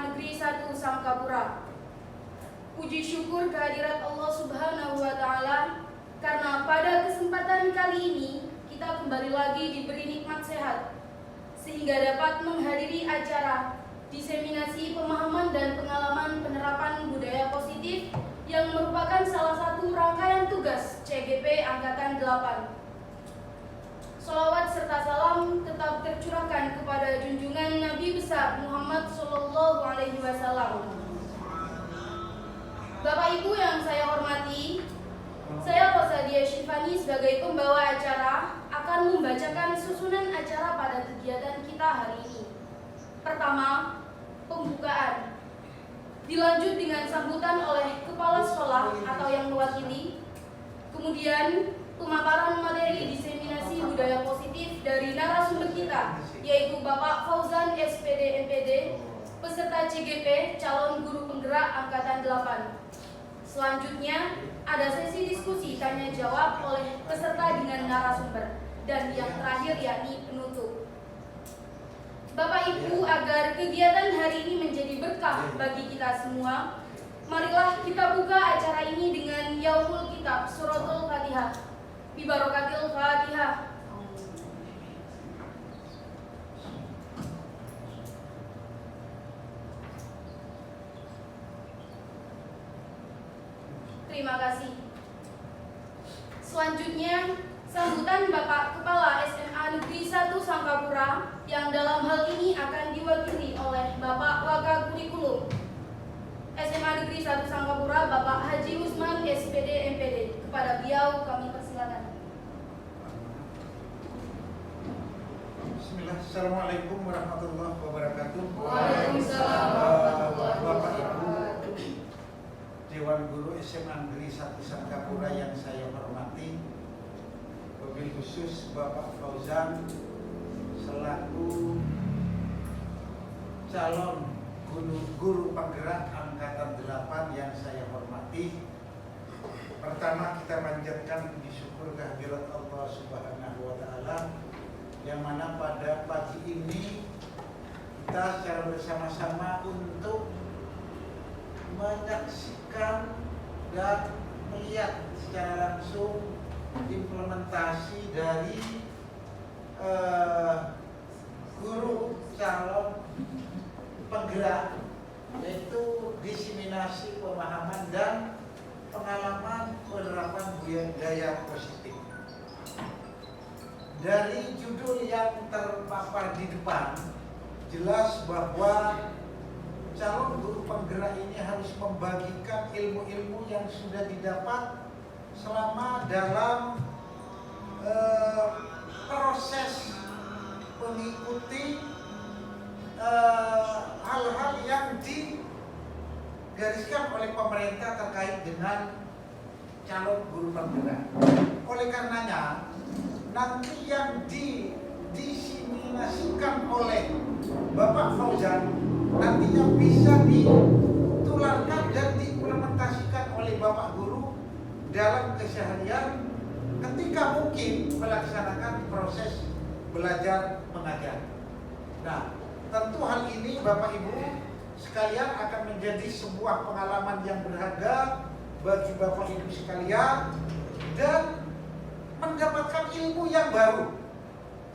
Negeri 1 Sangkapura. Puji syukur kehadirat Allah Subhanahu wa Ta'ala karena pada kesempatan kali ini kita kembali lagi diberi nikmat sehat sehingga dapat menghadiri acara diseminasi pemahaman dan pengalaman penerapan budaya positif yang merupakan salah satu rangkaian tugas CGP Angkatan 8. Sholawat serta salam tetap tercurahkan kepada junjungan Nabi besar Muhammad SAW. Bapak Ibu yang saya hormati, saya Rosadia Syifani sebagai pembawa acara akan membacakan susunan acara pada kegiatan kita hari ini. Pertama, pembukaan. Dilanjut dengan sambutan oleh kepala sekolah atau yang mewakili. Kemudian pemaparan materi diseminasi budaya positif dari narasumber kita, yaitu Bapak Fauzan SPD MPD, peserta CGP calon guru penggerak Angkatan 8. Selanjutnya ada sesi diskusi tanya jawab oleh peserta dengan narasumber, dan yang terakhir yakni penutup. Bapak Ibu, agar kegiatan hari ini menjadi berkah bagi kita semua, marilah kita buka acara ini dengan Yaumul Kitab Suratul Fatihah. Bibarokatil Fatihah. Terima kasih. Selanjutnya, sambutan Bapak Kepala SMA Negeri 1 Sangkapura yang dalam hal ini akan diwakili oleh Bapak Wakakurikulum SMA Negeri 1 Sangkapura, Bapak Haji Usman SPD MPD. Kepada beliau kami persilakan. Bismillah. Assalamualaikum warahmatullahi wabarakatuh. Waalaikumsalam warahmatullahi Bapak Ibu wabarakatuh. Dewan Guru SMA Negeri 1 Sangkapura yang saya hormati, wabil khusus Bapak Fauzan selaku calon guru penggerak Angkatan 8 yang saya hormati. Pertama, kita panjatkan puji syukur kehadirat Allah Subhanahu wa Ta'ala, yang mana pada pagi ini kita secara bersama-sama untuk menyaksikan dan melihat secara langsung implementasi dari guru calon penggerak, yaitu diseminasi pemahaman dan pengalaman penerapan budaya positif. Dari judul yang terpapar di depan, jelas bahwa calon guru penggerak ini harus membagikan ilmu-ilmu yang sudah didapat selama dalam proses mengikuti hal-hal yang digariskan oleh pemerintah terkait dengan calon guru penggerak. Oleh karenanya, nanti yang diseminasikan oleh Bapak Fauzan nantinya bisa ditularkan dan diimplementasikan oleh Bapak Guru dalam keseharian ketika mungkin melaksanakan proses belajar mengajar. Nah, tentu hal ini Bapak Ibu sekalian akan menjadi sebuah pengalaman yang berharga bagi Bapak Ibu sekalian dan mendapatkan ilmu yang baru,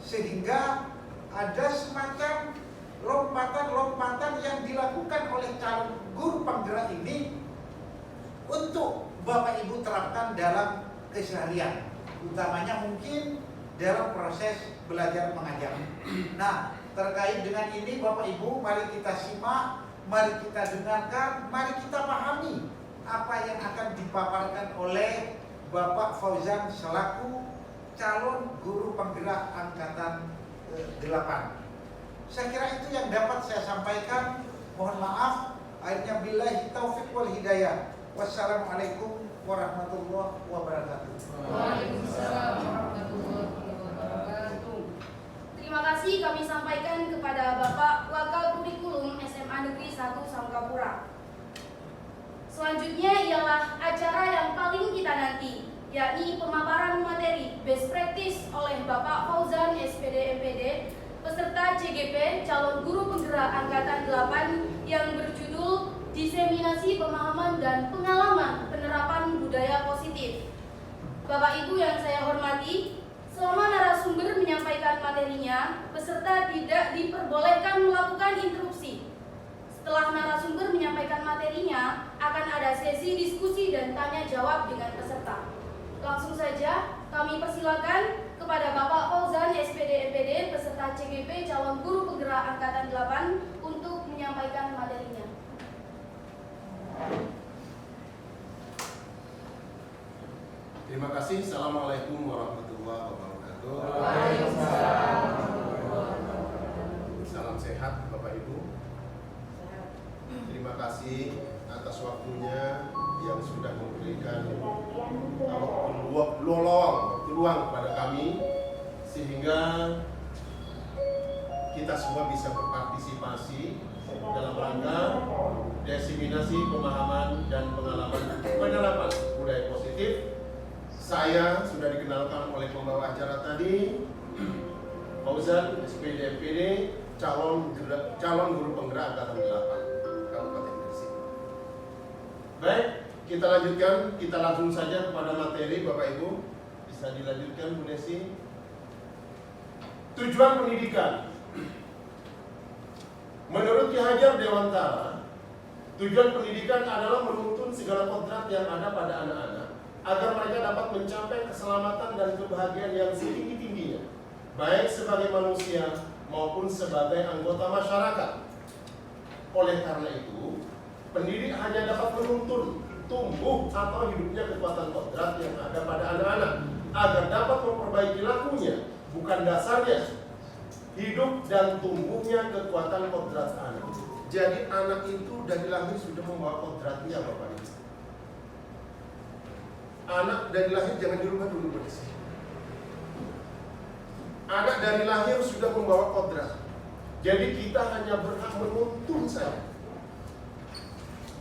sehingga ada semacam lompatan-lompatan yang dilakukan oleh calon guru penggerak ini untuk Bapak Ibu terapkan dalam keseharian, utamanya mungkin dalam proses belajar mengajar. Nah, terkait dengan ini Bapak Ibu, mari kita simak, mari kita dengarkan, mari kita pahami apa yang akan dipaparkan oleh Bapak Fauzan selaku calon guru penggerak Angkatan 8. Saya kira itu yang dapat saya sampaikan. Mohon maaf, akhirnya billahi taufik wal hidayah. Wassalamualaikum warahmatullahi wabarakatuh. Waalaikumsalam warahmatullahi wabarakatuh. Terima kasih kami sampaikan kepada Bapak Wakakurikulum SMA Negeri 1 Sangkapura. Selanjutnya ialah acara yang paling kita nanti, yakni pemaparan materi best practice oleh Bapak Fauzan SPD MPD, peserta CGP calon guru penggerak angkatan 8 yang berjudul Diseminasi Pemahaman dan Pengalaman Penerapan Budaya Positif. Bapak Ibu yang saya hormati, selama narasumber menyampaikan materinya, peserta tidak diperbolehkan melakukan interupsi. Setelah narasumber menyampaikan materinya, akan ada sesi diskusi dan tanya jawab dengan peserta. Langsung saja kami persilakan kepada Bapak Fauzan SPD MPD peserta CGP calon guru penggerak angkatan 8 untuk menyampaikan materinya. Terima kasih. Assalamualaikum warahmatullahi wabarakatuh. Waalaikumsalam. Salam sehat Bapak Ibu. Terima kasih atas waktunya yang sudah memberikan peluang kepada kami sehingga kita semua bisa berpartisipasi dalam rangka diseminasi pemahaman dan pengalaman penerapan budaya positif. Saya sudah dikenalkan oleh pembawa acara tadi, Fauzan SPD MPD, calon guru penggerak angkatan 8 Kabupaten Gresik. Baik, kita lanjutkan, kita langsung saja kepada materi Bapak Ibu. Bisa dilanjutkan Bu Desi. Tujuan pendidikan. Menurut Ki Hajar Dewantara, tujuan pendidikan adalah menuntun segala kodrat yang ada pada anak-anak agar mereka dapat mencapai keselamatan dan kebahagiaan yang setinggi-tingginya, baik sebagai manusia maupun sebagai anggota masyarakat. Oleh karena itu, pendidik hanya dapat menuntun tumbuh atau hidupnya kekuatan kodrat yang ada pada anak-anak agar dapat memperbaiki lakunya, bukan dasarnya hidup dan tumbuhnya kekuatan kodrat anak. Jadi anak itu dari lahir sudah membawa kodratnya, Bapak Ibu. Anak dari lahir jangan dirubah dulu, Bapak Ibu. Anak dari lahir sudah membawa kodrat. Jadi kita hanya berhak menuntun saja.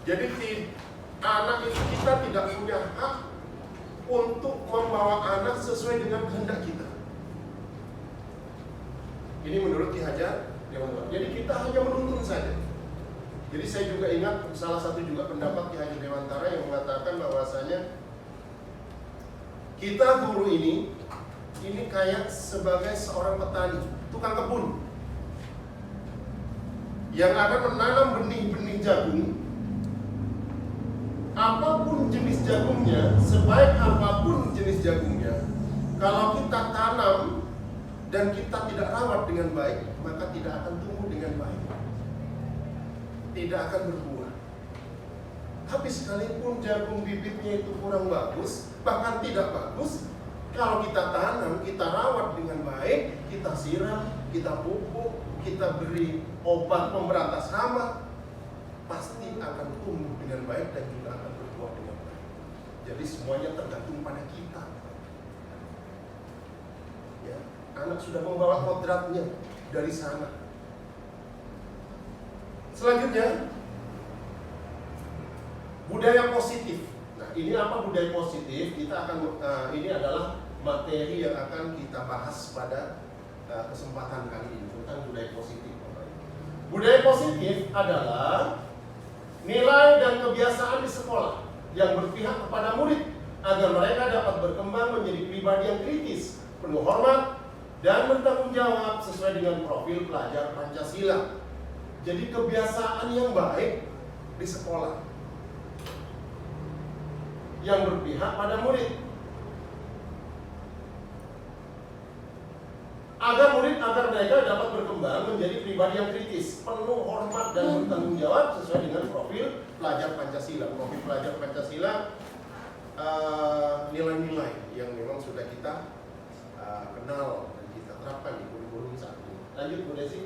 Jadi anak itu kita tidak punya hak untuk membawa anak sesuai dengan kehendak kita. Ini menurut Ki Hajar Dewantara. Jadi kita hanya menuntun saja. Jadi saya juga ingat salah satu juga pendapat Ki Hajar Dewantara yang mengatakan bahwasanya kita guru ini kayak sebagai seorang petani, tukang kebun yang akan menanam benih-benih jagung. Apapun jenis jagungnya, sebaik apapun jenis jagungnya, kalau kita tanam dan kita tidak rawat dengan baik, maka tidak akan tumbuh dengan baik, tidak akan berbuah. Tapi sekalipun jagung bibitnya itu kurang bagus, bahkan tidak bagus, kalau kita tanam, kita rawat dengan baik, kita siram, kita pupuk, kita beri obat pemberantas hama, pasti akan tumbuh dengan baik dan juga akan berbuah dengan baik. Jadi semuanya tergantung pada kita. Ya, anak sudah membawa kodratnya dari sana. Selanjutnya, budaya positif. Nah, ini apa budaya positif? Kita akan ini adalah materi yang akan kita bahas pada kesempatan kali ini tentang budaya positif. Budaya positif adalah nilai dan kebiasaan di sekolah yang berpihak kepada murid agar mereka dapat berkembang menjadi pribadi yang kritis, penuh hormat, dan bertanggung jawab sesuai dengan profil pelajar Pancasila. Jadi kebiasaan yang baik di sekolah yang berpihak pada murid agar mereka dapat berkembang menjadi pribadi yang kritis, penuh hormat dan bertanggung jawab sesuai dengan profil pelajar Pancasila. Profil pelajar Pancasila nilai-nilai yang memang sudah kita kenal dan kita terapkan di kurikulum saat ini. Lanjut Bu Desi.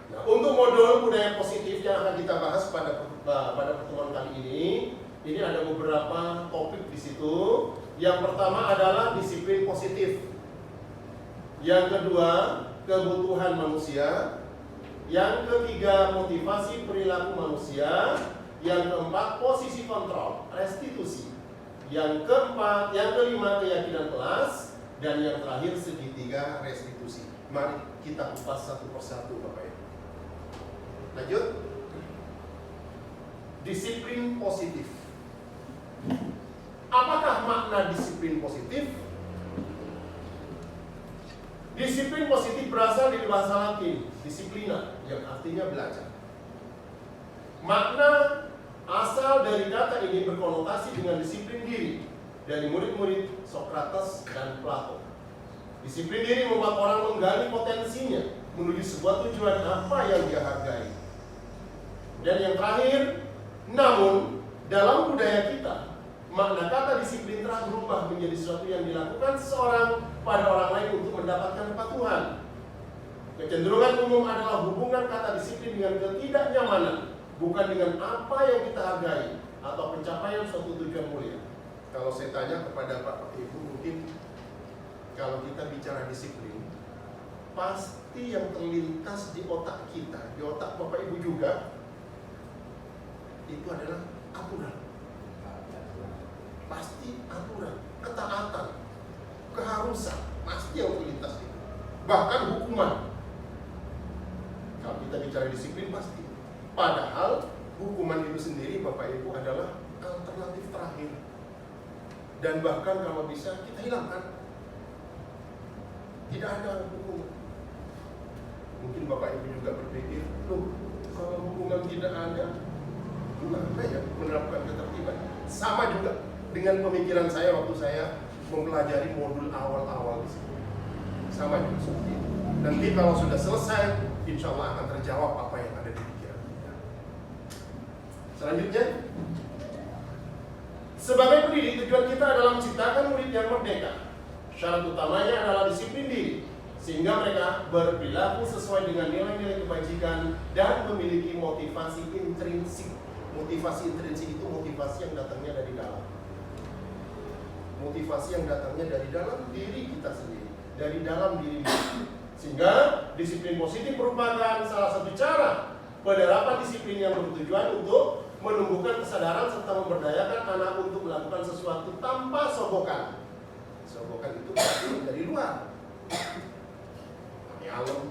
Nah, untuk modul budaya positif yang akan kita bahas pada pertemuan kali ini ada beberapa topik di situ. Yang pertama adalah disiplin positif. Yang kedua, kebutuhan manusia. Yang ketiga, motivasi perilaku manusia. Yang keempat, posisi kontrol, restitusi. Yang kelima, keyakinan kelas. Dan yang terakhir, segitiga restitusi. Mari kita kupas satu persatu Bapak Ibu. Lanjut. Disiplin positif. Apakah makna disiplin positif? Disiplin positif berasal dari bahasa Latin, disiplina, yang artinya belajar. Makna asal dari kata ini berkonotasi dengan disiplin diri dari murid-murid Sokrates dan Plato. Disiplin diri membuat orang menggali potensinya menuju sebuah tujuan apa yang dia hargai. Dan yang terakhir, namun dalam budaya kita, makna kata disiplin telah berubah menjadi sesuatu yang dilakukan seseorang pada orang lain untuk mendapatkan kepatuhan. Kecenderungan umum adalah hubungan kata disiplin dengan ketidaknyamanan, bukan dengan apa yang kita hargai atau pencapaian suatu tujuan mulia. Kalau saya tanya kepada Bapak Ibu, mungkin kalau kita bicara disiplin, pasti yang terlintas di otak kita, di otak Bapak Ibu juga, itu adalah aturan. Pasti aturan, ketaatan, keharusan, pasti yang terlintas itu. Bahkan hukuman. Kalau kita bicara disiplin pasti. Padahal hukuman itu sendiri Bapak Ibu adalah alternatif terakhir. Dan bahkan kalau bisa kita hilangkan. Tidak ada hukuman. Mungkin Bapak Ibu juga berpikir, loh, kalau hukuman tidak ada, gimana ya menerapkan ketertiban? Sama juga dengan pemikiran saya waktu saya mempelajari modul awal-awal di sini. Sama juga seperti itu. Nanti kalau sudah selesai, insya Allah akan terjawab apa yang ada di pikiran kita. Selanjutnya, sebagai pendidik, tujuan kita adalah menciptakan murid yang merdeka. Syarat utamanya adalah disiplin diri, sehingga mereka berperilaku sesuai dengan nilai-nilai kebajikan dan memiliki motivasi intrinsik. Motivasi intrinsik itu motivasi yang datangnya dari dalam. Motivasi yang datangnya dari dalam diri kita sendiri, dari dalam diri kita. Sehingga disiplin positif merupakan salah satu cara penerapan disiplin yang bertujuan untuk menumbuhkan kesadaran serta memberdayakan anak untuk melakukan sesuatu tanpa sogokan. Sogokan itu pasti dari luar. Nyalem,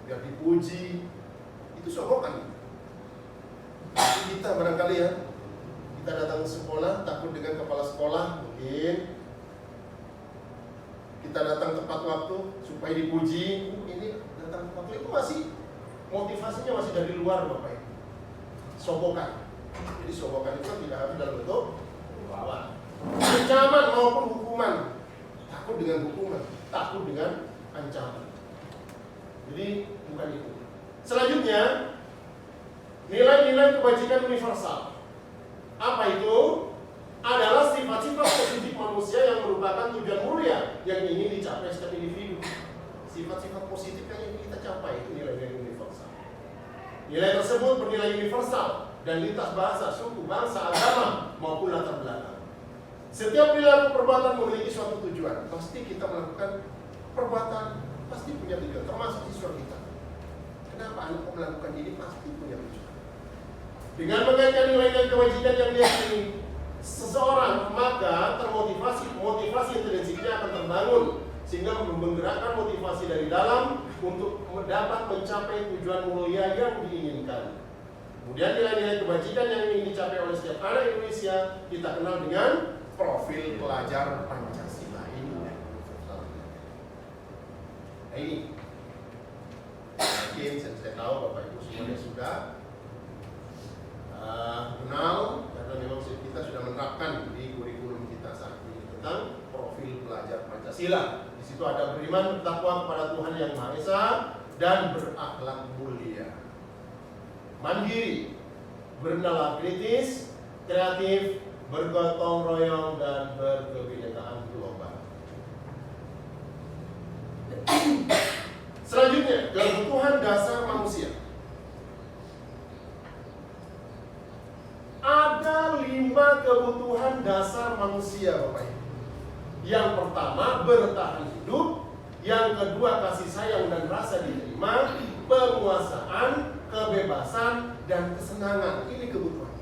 biar dipuji, itu sogokan. Tapi kita barangkali ya, kita datang ke sekolah takut dengan kepala sekolah, mungkin kita datang tepat waktu supaya dipuji. Ini datang tepat waktu itu masih motivasinya masih dari luar Bapak Ibu. Sogokan. Jadi sogokan itu tidak harus dalam bentuk lawan. Ancaman maupun hukuman. Takut dengan hukuman, takut dengan ancaman. Jadi bukan itu. Selanjutnya, nilai-nilai kebajikan universal. Apa itu? Adalah sifat-sifat positif manusia yang merupakan tujuan mulia yang ingin dicapai setiap individu. Sifat-sifat positif yang ingin kita capai itu nilai-nilai universal. Nilai tersebut bernilai universal dan lintas bahasa, suku, bangsa, agama maupun latar belakang. Setiap perilaku perbuatan memiliki suatu tujuan. Pasti kita melakukan perbuatan, pasti punya tujuan, termasuk siswa kita. Kenapa anak melakukan ini? Pasti punya tujuan. Dengan mengaitkan nilai-nilai kewajiban yang diyakini seseorang, maka motivasi intrinsiknya akan terbangun sehingga menggerakkan motivasi dari dalam untuk dapat mencapai tujuan mulia yang diinginkan. Kemudian nilai-nilai kebajikan yang ingin dicapai oleh setiap anak Indonesia kita kenal dengan profil pelajar Pancasila ini. Nah ini mungkin saya tahu Bapak Ibu semuanya sudah kenal karena memang kita sudah menerapkan di kurikulum kita saat ini tentang profil pelajar Pancasila. Di situ ada beriman, bertakwa kepada Tuhan Yang Maha Esa dan berakhlak mulia, mandiri, bernalar kritis, kreatif, bergotong royong dan berkebinekaan global. Selanjutnya, kebutuhan dasar manusia. Ada 5 kebutuhan dasar manusia, Bapak Ibu. Yang pertama, bertahan hidup. Yang kedua, kasih sayang dan rasa diterima, penguasaan, kebebasan, dan kesenangan. Ini kebutuhan.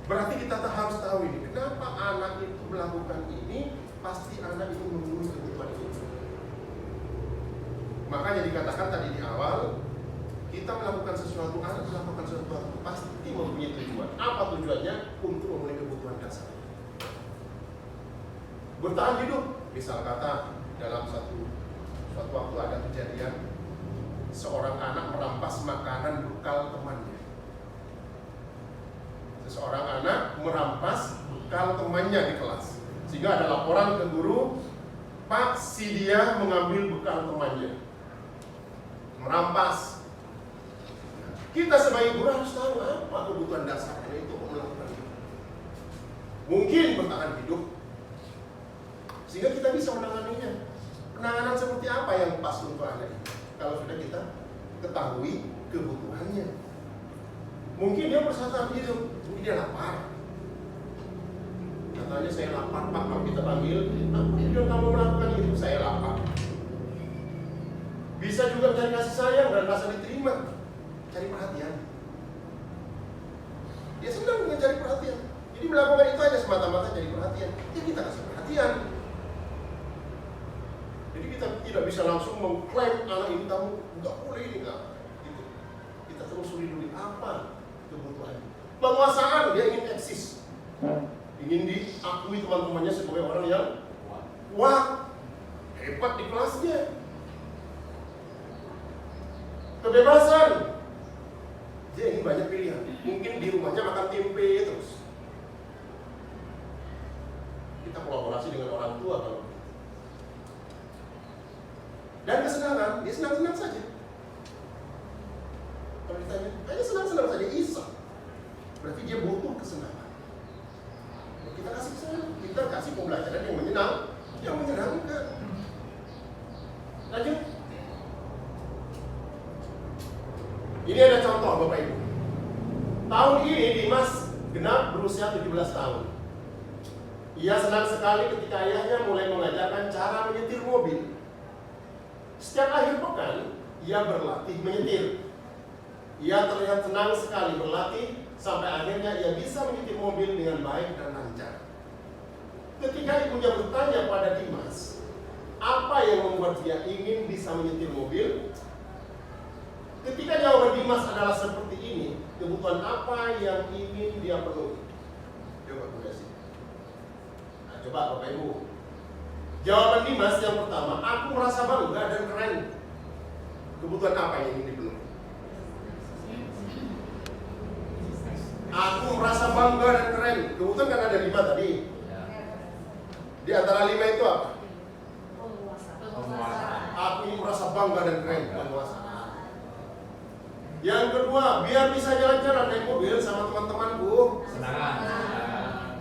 Berarti kita harus tahu ini. Kenapa anak itu melakukan ini? Pasti anak itu memenuhi kebutuhan itu. Makanya dikatakan tadi di awal, kita melakukan sesuatu pasti mempunyai tujuan. Apa tujuannya? Untuk memenuhi kebutuhan dasar. Bertahan hidup. Misal kata dalam suatu waktu ada kejadian seorang anak merampas makanan bekal temannya. Seseorang anak merampas bekal temannya di kelas. Sehingga ada laporan ke guru, Pak, si dia mengambil bekal temannya, merampas. Kita sebagai guru harus tahu apa kebutuhan dasarnya itu melakukan itu. Mungkin bertahan hidup, sehingga kita bisa menanganinya. Penanganan seperti apa yang pas untuk anak ini? Kalau sudah kita ketahui kebutuhannya. Mungkin dia bersaat hidup, mungkin dia lapar. Katanya saya lapar Pak, kalau kita panggil, apa tujuan kamu melakukan itu? Saya lapar. Bisa juga mencari kasih sayang dan rasa diterima, cari perhatian. Dia senang dengan cari perhatian. Jadi melakukan itu hanya semata-mata cari perhatian. Ya kita kasih perhatian. Jadi kita tidak bisa langsung mengklaim anak ini kamu nggak boleh ini nggak. Gitu. Kita terus lindungi apa kebutuhannya. Penguasaan, dia ingin eksis, ingin diakui teman-temannya sebagai orang yang kuat, hebat di kelasnya. Kebebasan, dia ingin banyak pilihan. Mungkin di rumahnya makan tempe terus. Kita kolaborasi dengan orang tua kalau. Dan kesenangan, dia senang-senang saja. Kalau ditanya, hanya senang-senang saja, iseng. Berarti dia butuh kesenangan. Kita kasih kesenangan, kita kasih pembelajaran yang menyenangkan. Lanjut. Ini ada contoh Bapak Ibu. Tahun ini Dimas genap berusia 17 tahun. Ia senang sekali ketika ayahnya mulai mengajarkan cara menyetir mobil. Setiap akhir pekan, ia berlatih menyetir. Ia terlihat senang sekali berlatih, sampai akhirnya ia bisa menyetir mobil dengan baik dan lancar. Ketika ibunya bertanya pada Dimas, apa yang membuat dia ingin bisa menyetir mobil? Ketika jawaban Dimas adalah seperti ini, kebutuhan apa yang ingin dia penuhi? Coba Bunda sih. Nah, coba Bapak Ibu. Jawaban Dimas yang pertama, aku merasa bangga dan keren. Kebutuhan apa yang ingin dipenuhi? Aku merasa bangga dan keren. Kebutuhan kan ada 5 tadi. Di antara 5 itu apa? Aku ingin merasa bangga dan keren. Penguasaan. Yang kedua, biar bisa jalan-jalan naik mobil sama teman-temanku. Kesenangan.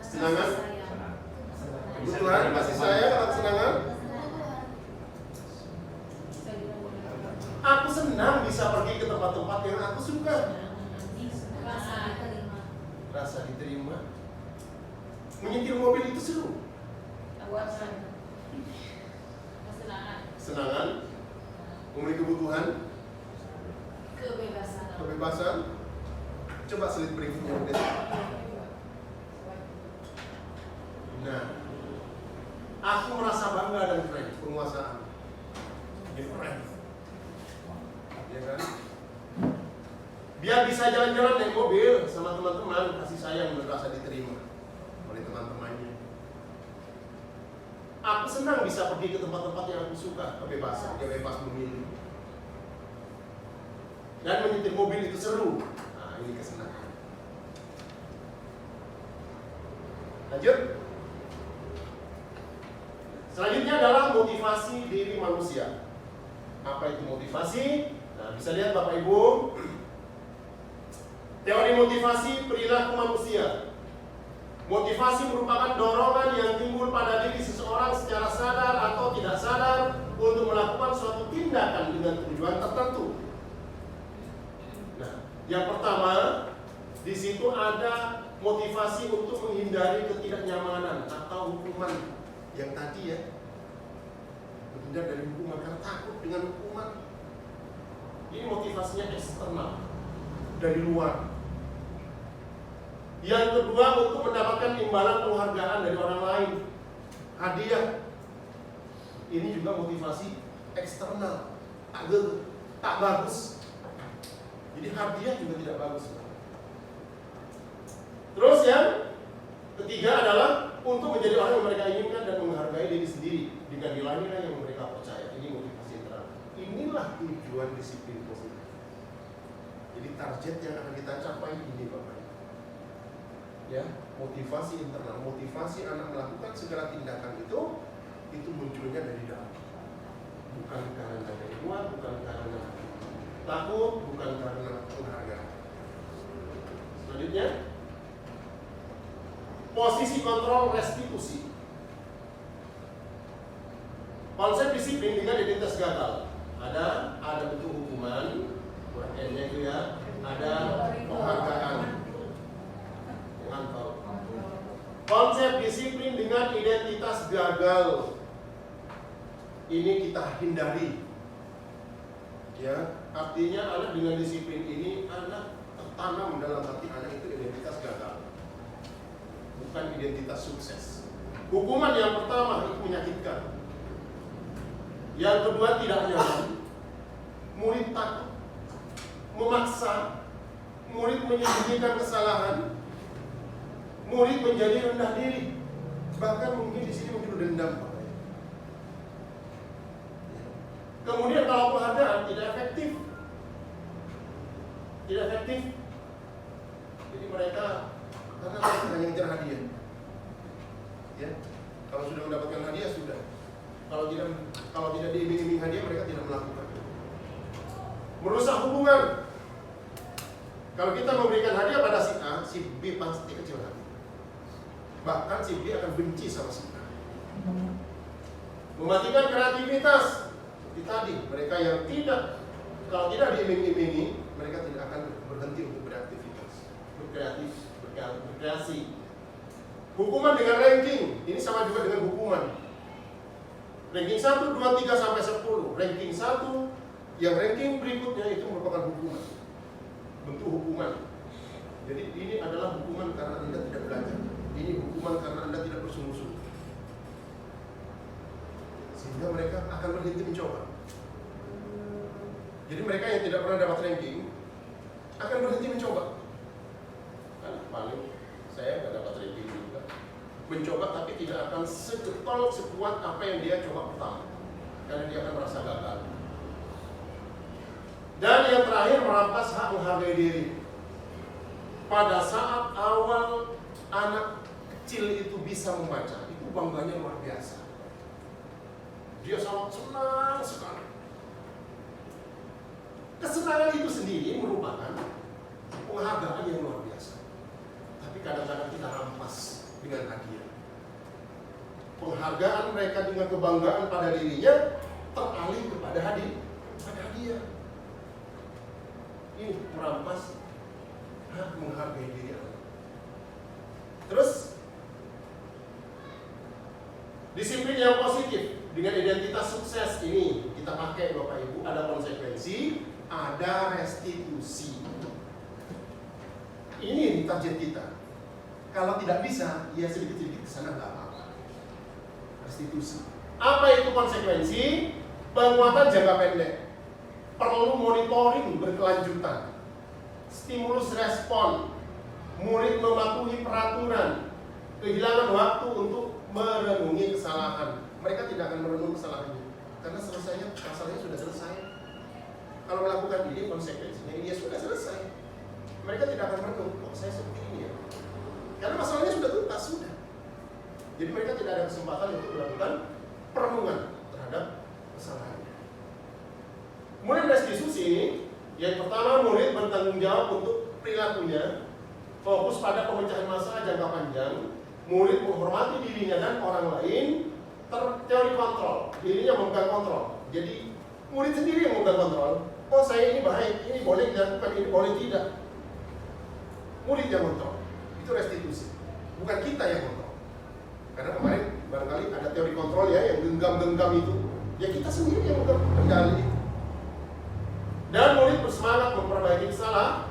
Kesenangan. Kebutuhan, kasih sayang atau kesenangan? Aku senang bisa pergi ke tempat-tempat yang aku suka. Rasa diterima. Menyetir mobil itu seru. Kesenangan. Memenuhi kebutuhan. Kebebasan. Coba slide berikutnya udah. Nah, aku merasa bangga dan keren. Penguasaan. Keren. Ya kan? Biar bisa jalan-jalan naik mobil sama teman-teman, kasih sayang dan rasa diterima oleh teman-temannya. Aku senang bisa pergi ke tempat-tempat yang aku suka. Kebebasan, dia bebas memilih. Dan menyetir mobil itu seru. Nah, ini kesenangan. Lanjut. Selanjutnya adalah motivasi diri manusia. Apa itu motivasi? Nah, bisa lihat Bapak Ibu. Teori motivasi perilaku manusia. Motivasi merupakan dorongan yang timbul pada diri seseorang secara sadar atau tidak sadar untuk melakukan suatu tindakan dengan tujuan tertentu. Nah, yang pertama, di situ ada motivasi untuk menghindari ketidaknyamanan atau hukuman yang tadi ya. Menghindar dari hukuman karena takut dengan hukuman. Ini motivasinya eksternal, dari luar. Yang kedua, untuk mendapatkan imbalan penghargaan dari orang lain, hadiah. Ini juga motivasi eksternal, tak bagus. Jadi hadiah juga tidak bagus. Terus yang ketiga adalah untuk menjadi orang yang mereka inginkan dan menghargai diri sendiri dengan nilai-nilai yang mereka percaya. Ini motivasi internal. Inilah tujuan disiplin positif. Jadi target yang akan kita capai ini Bapak. Ya, motivasi internal, motivasi anak melakukan segala tindakan itu munculnya dari dalam. Bukan karena dari luar, bukan karena takut, bukan karena penghargaan. Selanjutnya, posisi kontrol restitusi. Konsep disiplin dengan identitas gagal. Ada bentuk hukuman, buatnya itu ya. Ada penghargaan. Konsep disiplin dengan identitas gagal ini kita hindari. Ya, artinya anak dengan disiplin ini anak tertanam dalam hati anak itu identitas gagal, bukan identitas sukses. Hukuman yang pertama itu menyakitkan. Yang kedua tidak nyaman. Murid takut, memaksa, murid menyembunyikan kesalahan. Murid menjadi rendah diri, bahkan mungkin di sini muncul dendam. Kemudian kalau penghargaan tidak efektif, jadi mereka karena mereka hanya ngejar hadiah. Ya, kalau sudah mendapatkan hadiah sudah. Kalau tidak diiming-iming hadiah mereka tidak melakukan. Merusak hubungan. Kalau kita memberikan hadiah pada si A, si B pasti kecil hati. Bahkan si B akan benci sama si A. Mematikan kreativitas. Seperti tadi, mereka yang kalau tidak diiming-imingi, mereka tidak akan berhenti untuk beraktivitas, berkreasi. Hukuman dengan ranking, ini sama juga dengan hukuman. Ranking 1, 2, 3 sampai 10. Ranking 1, yang ranking berikutnya itu merupakan hukuman. Bentuk hukuman. Jadi ini adalah hukuman karena Anda tidak belajar. Ini hukuman karena Anda tidak bersungguh-sungguh. Sehingga mereka akan berhenti mencoba. Jadi mereka yang tidak pernah dapat ranking akan berhenti mencoba. Kan paling saya nggak dapat ranking juga. Mencoba tapi tidak akan segetol sekuat apa yang dia coba pertama. Karena dia akan merasa gagal. Dan yang terakhir, merampas hak menghargai diri. Pada saat awal anak kecil itu bisa membaca, itu bangganya luar biasa. Dia sangat senang sekali. Kesenangan itu sendiri merupakan penghargaan yang luar biasa. Tapi kadang-kadang kita rampas dengan hadiah. Penghargaan mereka dengan kebanggaan pada dirinya teralih kepada hadiah. Ini merampas hak menghargai diri anak. Terus disiplin yang positif dengan identitas sukses ini kita pakai Bapak Ibu, ada konsekuensi, ada restitusi. Ini target kita. Kalau tidak bisa, ya sedikit-sedikit ke sana nggak apa-apa. Restitusi. Apa itu konsekuensi? Penguatan jangka pendek. Perlu monitoring berkelanjutan. Stimulus respon. Murid mematuhi peraturan. Kehilangan waktu untuk merenungi kesalahan. Mereka tidak akan merenung kesalahannya karena masalahnya sudah selesai. Kalau melakukan ini konsekuensinya dia sudah selesai. Mereka tidak akan merenung, kok saya seperti ini ya. Karena masalahnya sudah tuntas, sudah. Jadi mereka tidak ada kesempatan untuk melakukan perenungan terhadap kesalahannya. Kemudian restitusi ini, yang pertama murid bertanggung jawab untuk perilakunya, fokus pada pemecahan masalah jangka panjang. Murid menghormati dirinya dan orang lain, teori kontrol, dirinya memegang kontrol. Jadi murid sendiri yang memegang kontrol. Oh saya ini baik, ini boleh dilakukan, ini boleh tidak. Murid yang kontrol. Itu restitusi. Bukan kita yang kontrol. Karena kemarin barangkali ada teori kontrol ya, yang genggam-genggam itu. Ya kita sendiri yang memegang kendali. Dan murid bersemangat memperbaiki kesalahan.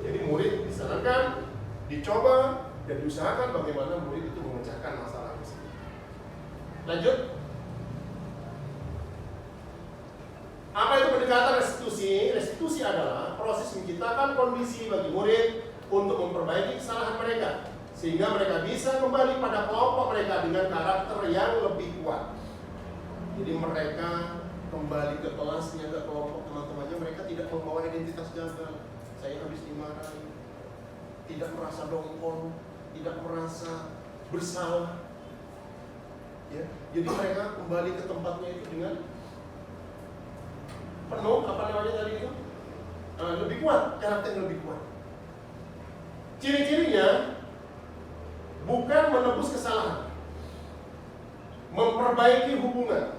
Jadi murid disarankan, dicoba, dan diusahakan bagaimana murid itu memecahkan masalah tersebut. Lanjut. Apa itu pendekatan restitusi? Restitusi adalah proses menciptakan kondisi bagi murid untuk memperbaiki kesalahan mereka, sehingga mereka bisa kembali pada kelompok mereka dengan karakter yang lebih kuat. Jadi mereka kembali ke kelasnya, ke kelompok teman-temannya, mereka tidak membawa identitas gagal. Saya habis dimarahi, tidak merasa dongkol, tidak merasa bersalah. Ya, jadi mereka kembali ke tempatnya itu dengan penuh tadi itu lebih kuat, karakter yang lebih kuat. Ciri-cirinya bukan menebus kesalahan, memperbaiki hubungan.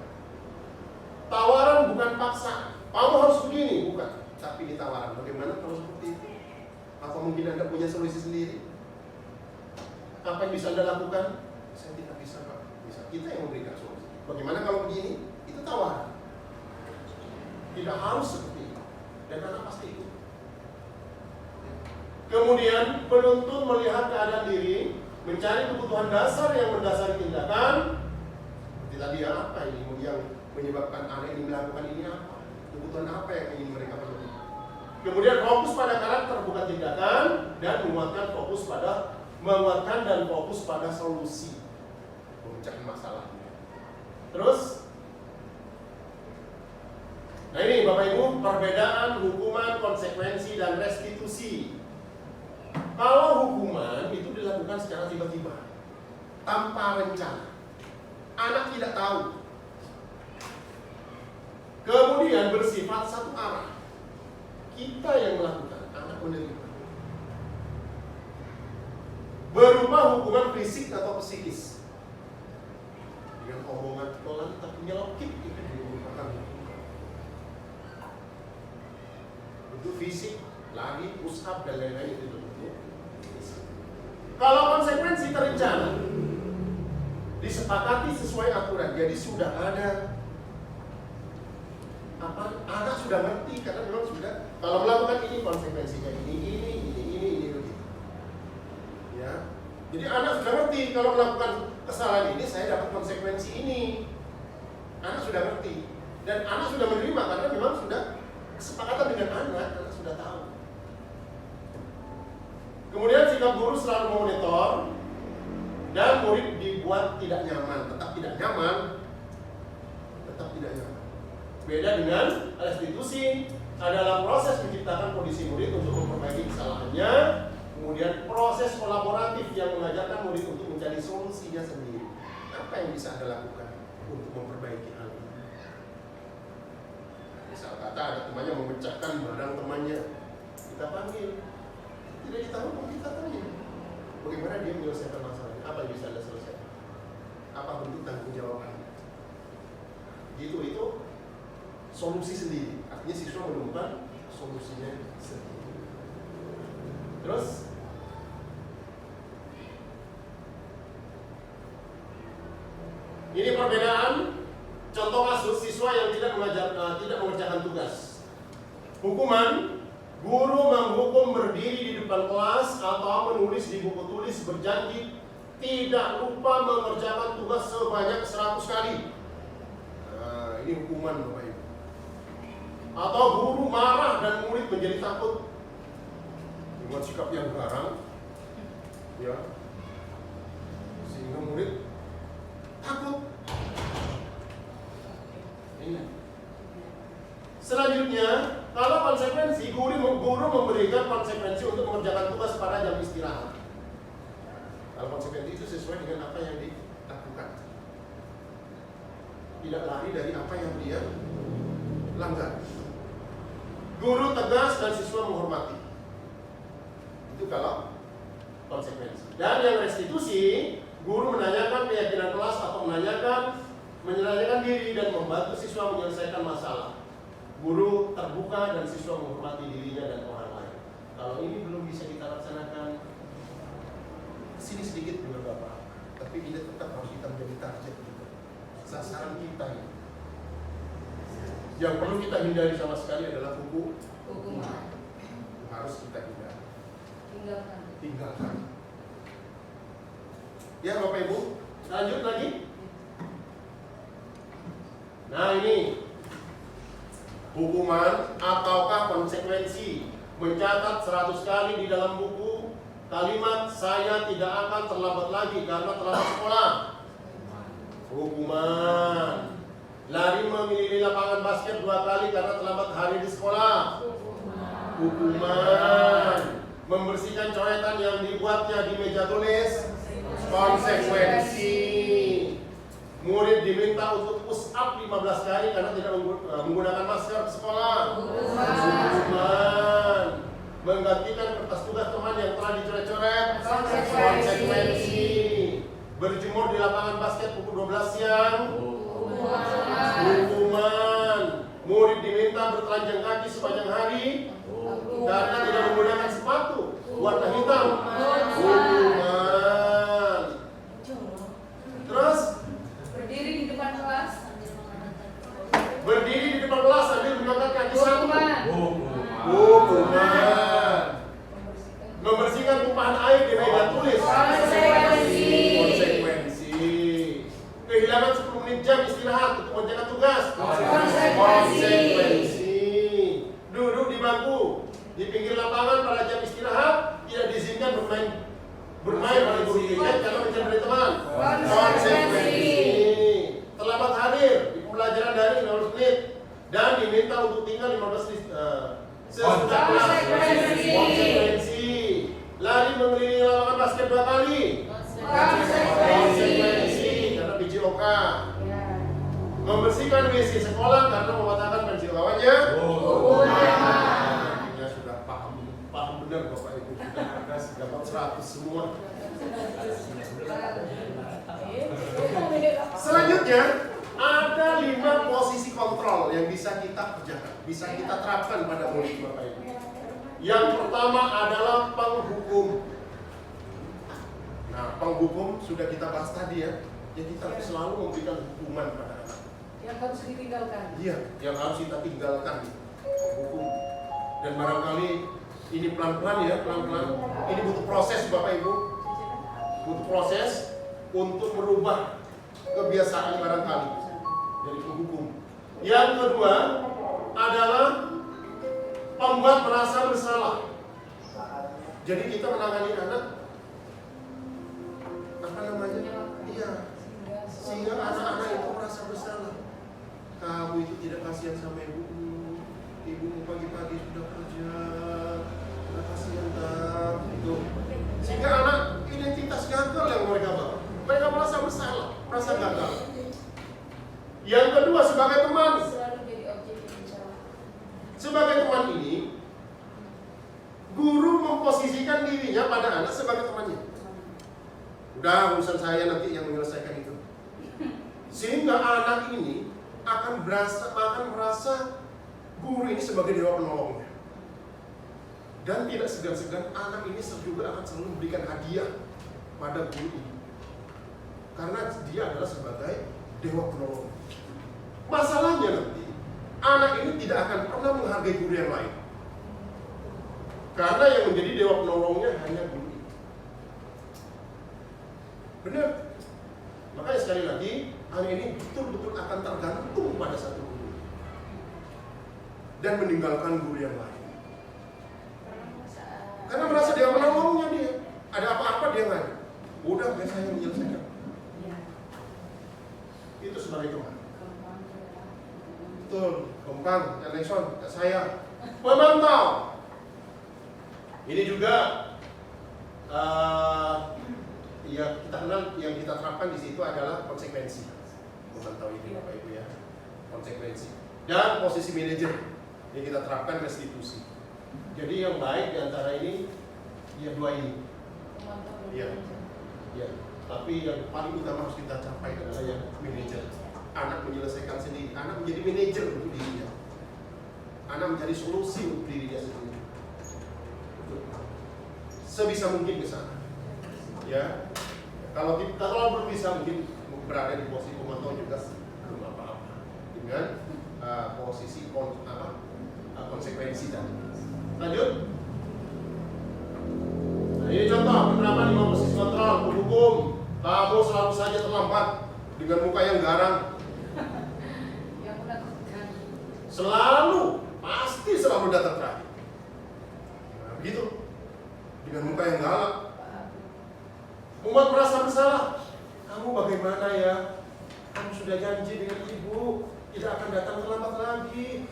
Tawaran bukan paksa, kamu harus begini, bukan. Tapi ditawaran, bagaimana kalau seperti itu? Apa mungkin Anda punya solusi sendiri? Apa yang bisa Anda lakukan? Saya tidak bisa, Pak. Bisa kita yang memberikan solusi. Bagaimana kalau begini? Itu tawaran. Tidak harus seperti itu. Dan anak pasti ikut. Kemudian penuntut melihat keadaan diri, mencari kebutuhan dasar yang mendasari tindakan. Seperti tadi ya, apa ini yang menyebabkan anak ini melakukan ini apa? Kebutuhan apa yang ingin mereka penuhi? Kemudian fokus pada karakter bukan tindakan, dan menguatkan dan fokus pada solusi memecahkan masalah. Terus, nah ini Bapak Ibu, perbedaan hukuman, konsekuensi, dan restitusi. Kalau hukuman itu dilakukan secara tiba-tiba, tanpa rencana, anak tidak tahu. Kemudian bersifat satu arah, kita yang melakukan, anak menerima. Berupa hukuman fisik atau psikis, dengan omongan pelan tapi nyelokit, itu merupakan hukuman. Itu fisik, lari, push up, dan lain-lain itu bentuk fisik. Kalau konsekuensi terencana, disepakati sesuai aturan, jadi sudah ada anak sudah ngerti, karena memang sudah, kalau melakukan ini konsekuensinya ini begitu. Ya. Jadi anak sudah ngerti, kalau melakukan kesalahan ini saya dapat konsekuensi ini. Anak sudah ngerti, dan anak sudah menerima karena memang sudah kesepakatan dengan anak sudah tahu. Kemudian sikap guru selalu memonitor, dan murid dibuat tidak nyaman, tetap tidak nyaman. Beda dengan restitusi, adalah proses menciptakan kondisi murid untuk memperbaiki kesalahannya, kemudian proses kolaboratif yang mengajarkan murid untuk mencari solusinya sendiri. Apa yang bisa Anda lakukan untuk memperbaiki hal ini? Misal kata ada temannya memecahkan barang temannya, kita panggil, tidak ditahu, kita tanya bagaimana dia menyelesaikan masalahnya, apa yang bisa Anda selesaikan, apa bentuk tanggung jawabannya. Itu solusi sendiri, artinya siswa menemukan solusinya sendiri. Terus ini perbedaan contoh kasus siswa yang tidak mengerjakan tugas. Hukuman, guru menghukum berdiri di depan kelas atau menulis di buku tulis berjanji tidak lupa mengerjakan tugas sebanyak 100 kali. Nah, ini hukuman Bapak Ibu. Atau guru marah dan murid menjadi takut dengan sikap yang garang, ya, sehingga murid takut. Ini. Selanjutnya, kalau konsekuensi, guru memberikan konsekuensi untuk mengerjakan tugas pada jam istirahat. Kalau konsekuensi itu sesuai dengan apa yang dilakukan, tidak lari dari apa yang dia langgar. Guru tegas dan siswa menghormati. Itu kalau konsekuensi. Dan yang restitusi, guru menanyakan keyakinan kelas atau menanyakan diri dan membantu siswa menyelesaikan masalah. Guru terbuka dan siswa menghormati dirinya dan orang lain. Kalau ini belum bisa kita laksanakan, sini sedikit juga Bapak, tapi ini tetap harus kita menjadi target juga, sasaran kita ini. Yang perlu kita hindari sama sekali adalah hukuman. Harus kita hindari. Tinggalkan. Ya Bapak Ibu, lanjut lagi. Nah ini hukuman ataukah konsekuensi. Mencatat 100 kali di dalam buku kalimat saya tidak akan terlambat lagi karena terlambat sekolah. Hukuman. Lari memilih lapangan basket 2 kali karena terlambat hari di sekolah. Hukuman. Membersihkan coretan yang dibuatnya di meja tulis. Konsekuensi. Murid diminta untuk push up 15 kali karena tidak menggunakan masker di sekolah. Hukuman. Menggantikan kertas tugas teman yang telah dicoret-coret. Konsekuensi. Berjemur di lapangan basket pukul 12 siang. Hukuman. Murid diminta bertelanjang kaki sepanjang hari karena tidak menggunakan sepatu warna hitam. Hukuman. Terus Berdiri di depan kelas. berdiri di depan kelas sambil mengangkat kaki satu. Hukuman. Hukuman. Membersihkan tumpahan air di meja tulis. Konsekuensi. Konsekuensi. Kehilangan 10 menit jam istirahat untuk menjalankan tugas. Konsekuensi. Duduk di bangku di pinggir lapangan pada jam istirahat, tidak diizinkan bermain oleh guru kriket karena mencari dari teman. Konsekuensi. Terlambat hadir di pembelajaran dari 15 menit dan diminta untuk tinggal 15 menit sesudah kelas. Konsekuensi. Lari mengelilingi lapangan basket 2 kali. Konsekuensi karena PJOK. Membersihkan WC sekolah karena mematahkan pensil lawannya. Ya sudah paham benar Bapak Ibu. Dapat 100 semua. Selanjutnya ada 5 posisi kontrol yang bisa kita kerjakan, bisa kita terapkan pada murid Bapak Ibu. Yang pertama adalah penghukum. Nah, penghukum sudah kita bahas tadi ya. Jadi kita harus selalu memberikan hukuman pada anak. Yang harus ditinggalkan. Iya, yang harus kita tinggalkan hukum. Dan barangkali ini pelan-pelan ya, pelan-pelan. Ini butuh proses Bapak Ibu. Butuh proses untuk merubah kebiasaan barangkali dari penghukum. Yang kedua adalah pembuat merasa bersalah. Jadi kita menangani anak apa namanya? Iya, sehingga anak-anak itu merasa bersalah. Kamu itu tidak kasihan sama ibumu. Ibumu pagi-pagi sudah kerja, sudah kasihan tak itu. Sehingga anak identitas gagal yang mereka bawa. Mereka merasa bersalah, merasa gagal. Yang kedua sebagai teman. Selalu jadi objek pembicaraan. Sebagai teman ini, guru memposisikan dirinya pada anak sebagai temannya. Udah urusan saya nanti yang menyelesaikan itu. Sehingga anak ini akan merasa guru ini sebagai dewa penolongnya. Dan tidak segan-segan anak ini juga akan selalu memberikan hadiah pada guru ini. Karena dia adalah sebagai dewa penolong. Masalahnya nanti, anak ini tidak akan pernah menghargai guru yang lain. Karena yang menjadi dewa penolongnya hanya guru ini. Benar? Makanya sekali lagi, anak ini betul-betul akan tergantung pada satu guru. Dan meninggalkan guru yang lain. Karena merasa dia penolongnya dia. Ada apa-apa dia ngadu. Udah biar saya menyelesaikan. Itu sebagai teman. Betul, Kompang, Alexon, saya pemantau. Ini juga ya kita kenal yang kita terapkan di situ adalah konsekuensi. Memantau ini Bapak Ibu ya, konsekuensi. Dan posisi manajer yang kita terapkan restitusi. Jadi yang baik di antara ini ya 2 ini. Iya. Ya. Tapi yang paling utama harus kita capai adalah yang manajer. Anak menyelesaikan sendiri, anak menjadi manajer untuk dirinya. Anak mencari solusi untuk dirinya sendiri. Sebisa mungkin ke sana. Ya. Kalau belum bisa mungkin berada di posisi pemantau juga belum apa-apa. Dengan posisi konsekuensi tadi. Lanjut. Nah, ini contoh beberapa 5 posisi kontrol penghukum. Kamu selalu saja terlambat dengan muka yang garang. Yang menakutkan. Selalu, pasti selalu datang terakhir. Nah, begitu. Dengan muka yang galak. Umat merasa bersalah. Kamu bagaimana ya? Kamu sudah janji dengan ibu tidak akan datang terlambat lagi.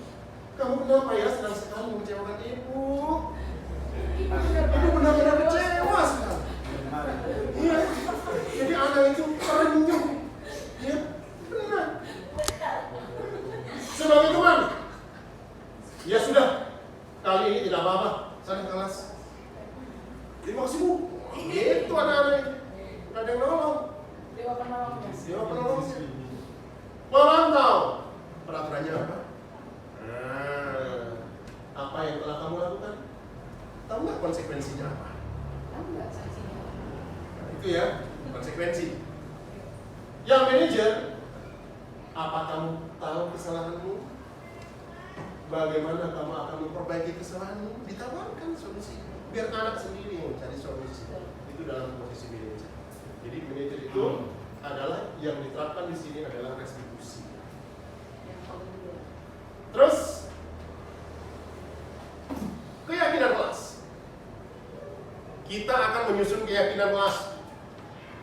Kamu kenapa ya senang sekali mengecewakan ibu? Ibu benar-benar kecewa sekali. Iya. Jadi anak itu terenyuh. Ya, benar. Sebagai teman, ya sudah, kali ini tidak apa-apa, saya kelas. Terima kasih bu. Itu anak-anak ini. Ada yang nolong. Dewa penolongnya. Dewa penolongnya. Memantau peraturannya apa? Apa yang telah kamu lakukan? Tahu nggak konsekuensinya apa? Tahu nggak sanksinya? Nah, itu ya, konsekuensi. Yang manajer, apa kamu tahu kesalahanmu? Bagaimana kamu akan memperbaiki kesalahanmu? Ditawarkan solusi. Biar anak sendiri yang mencari solusi. Itu dalam posisi manajer. Jadi manajer itu adalah yang diterapkan di sini adalah restitusi. Terus keyakinan kelas. Kita akan menyusun keyakinan kelas.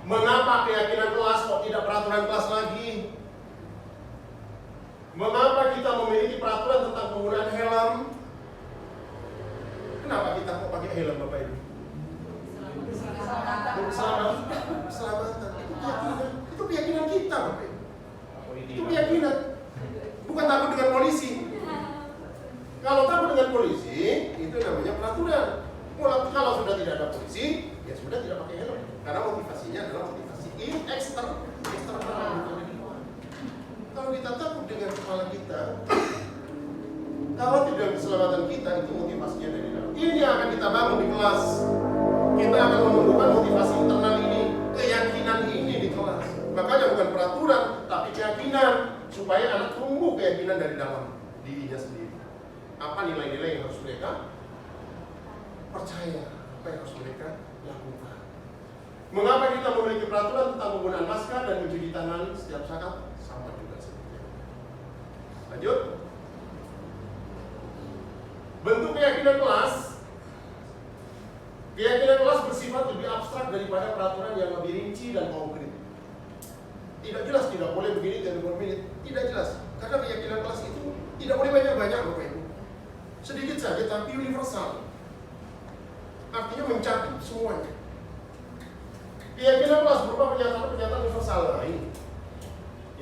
Mengapa keyakinan kelas kok tidak peraturan kelas lagi? Mengapa kita memiliki peraturan tentang penggunaan helm? Kenapa kita kok pakai helm Bapak Ibu? Keselamatan. Itu keyakinan kita Bapak Ibu. Itu keyakinan. Bukan takut dengan polisi. Kalau takut dengan polisi, itu namanya peraturan. Kalau sudah tidak ada polisi, ya sudah tidak pakai helm. Karena motivasinya adalah motivasi eksternal. Kalau kita takut dengan kepala kita, kalau tidak keselamatan kita, itu motivasinya dari dalam. Ini yang akan kita bangun di kelas. Kita akan menumbuhkan motivasi internal ini, keyakinan ini di kelas. Makanya bukan peraturan, tapi keyakinan. Supaya anak tumbuh keyakinan dari dalam dirinya sendiri. Apa nilai-nilai yang harus mereka percaya? Apa yang harus mereka lakukan? Mengapa kita memiliki peraturan tentang penggunaan masker dan mencuci tangan setiap saat? Sama juga seperti itu. Lanjut. Bentuk keyakinan kelas. Keyakinan kelas bersifat lebih abstrak daripada peraturan yang lebih rinci dan konkret. Tidak jelas, tidak boleh begini, tidak boleh begini. Tidak jelas. Karena keyakinan kelas itu tidak boleh banyak-banyak Bapak Ibu. Sedikit saja tapi universal. Artinya mencakup semuanya. Keyakinan kelas berupa pernyataan universal. Nah, ini.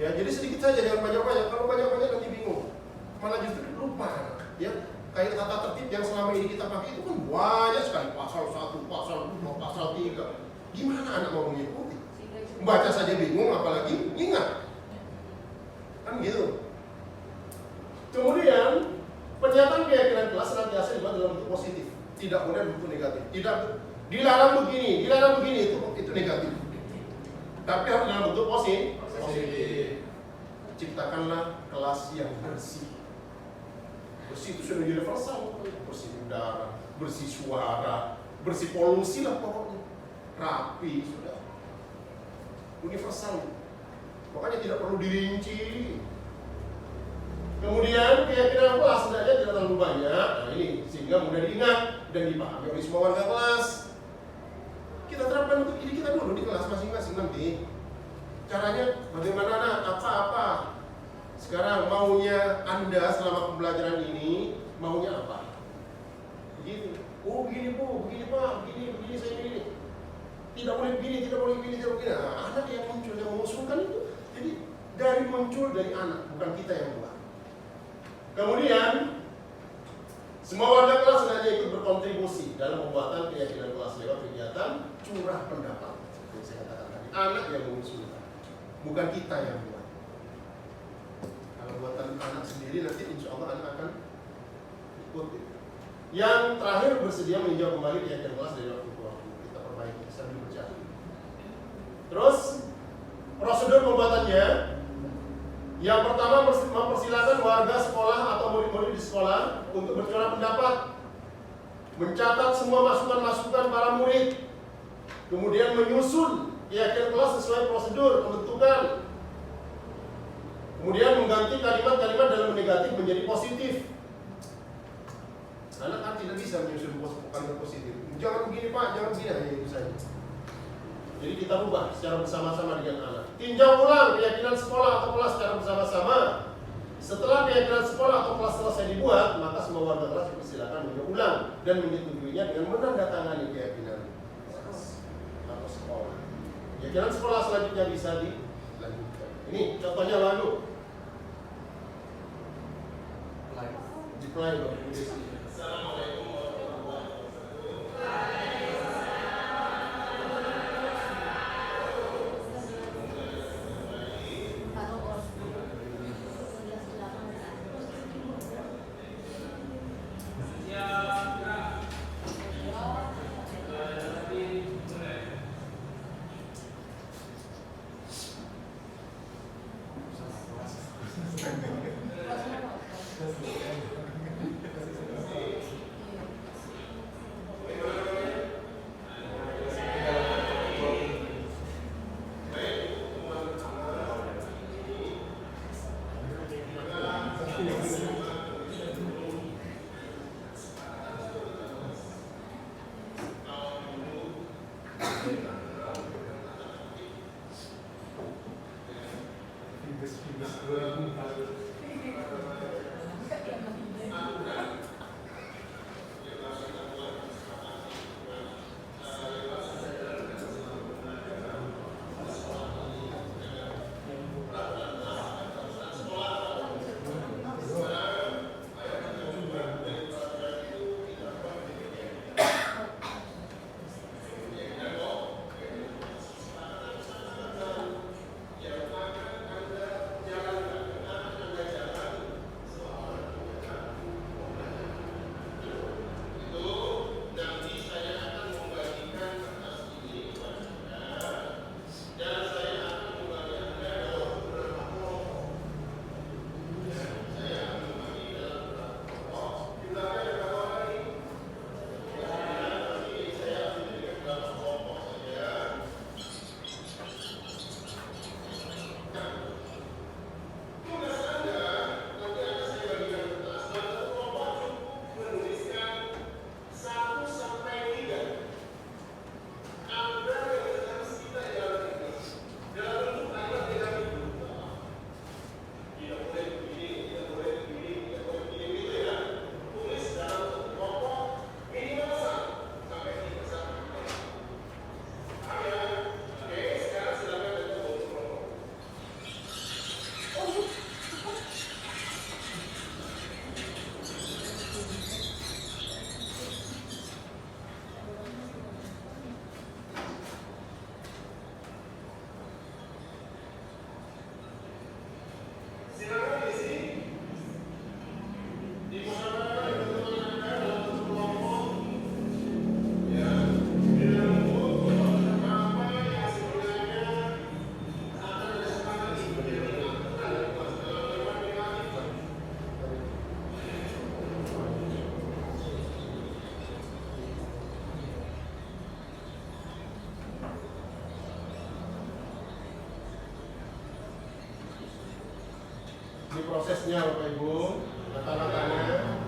Ya, jadi sedikit saja, jangan banyak-banyak. Kalau banyak-banyak nanti bingung. Malah justru lupa. Ya, kayak tata tertib yang selama ini kita pakai itu kan banyak sekali. Pasal 1, pasal 2, pasal 3. Gimana anak mau mengikuti? Baca saja bingung, apalagi ingat. Kan gitu. Kemudian, pernyataan keyakinan kelas senantiasa dibuat dalam bentuk positif. Tidak boleh bentuk negatif. Tidak dilarang begini, itu negatif. Tapi harus dalam bentuk positif. Ciptakanlah kelas yang bersih. Bersih itu sudah universal. Bersih udara, bersih suara, bersih polusi lah pokoknya. Rapi, sudah. Universal. Makanya tidak perlu dirinci. Kemudian keyakinan kelas sebenarnya tidak terlalu banyak. Nah ini sehingga mudah diingat dan dipahami oleh semua warga kelas. Kita terapkan untuk diri kita dulu di kelas masing-masing nanti. Caranya bagaimana nak? Apa-apa. Sekarang maunya Anda selama pembelajaran ini maunya apa? Begitu. Oh begini bu, begini pak, begini saya begini. Tidak boleh begini, tidak boleh begini, tidak boleh begini. Nah, anak yang muncul, yang mengusulkan itu. Jadi dari muncul dari anak, bukan kita yang buat. Kemudian semua warga kelas sebenarnya ikut berkontribusi dalam pembuatan keyakinan kelas lewat kegiatan curah pendapat. Yang saya katakan tadi, anak yang mengusulkan, bukan kita yang buat. Kalau buatan anak sendiri nanti insya Allah anak akan ikut. Yang terakhir bersedia meninjau kembali keyakinan kelas dari waktu ke waktu. Kita perbaiki sambil berjalan. Terus prosedur pembuatannya. Yang pertama mempersilakan warga sekolah atau murid-murid di sekolah untuk bercurah pendapat, mencatat semua masukan-masukan para murid, kemudian menyusun keyakinan kelas sesuai prosedur pembentukan. Kemudian mengganti kalimat-kalimat dalam negatif menjadi positif. Anak kan tidak bisa menyusun kalimat positif. Jangan begini Pak, jangan begini, hanya itu saja. Jadi kita rubah secara bersama-sama dengan anak. Tinjau ulang keyakinan sekolah atau kelas secara bersama-sama. Setelah keyakinan sekolah atau kelas selesai dibuat, maka semua warga kelas dipersilakan mengulang dan menyetujuinya dengan menandatangani keyakinan atau sekolah. Keyakinan sekolah selanjutnya bisa dilanjutkan. Ini contohnya lalu. Dipelai loh. Assalamualaikum warahmatullahi wabarakatuh. Ini prosesnya Bapak Ibu, kata-katanya.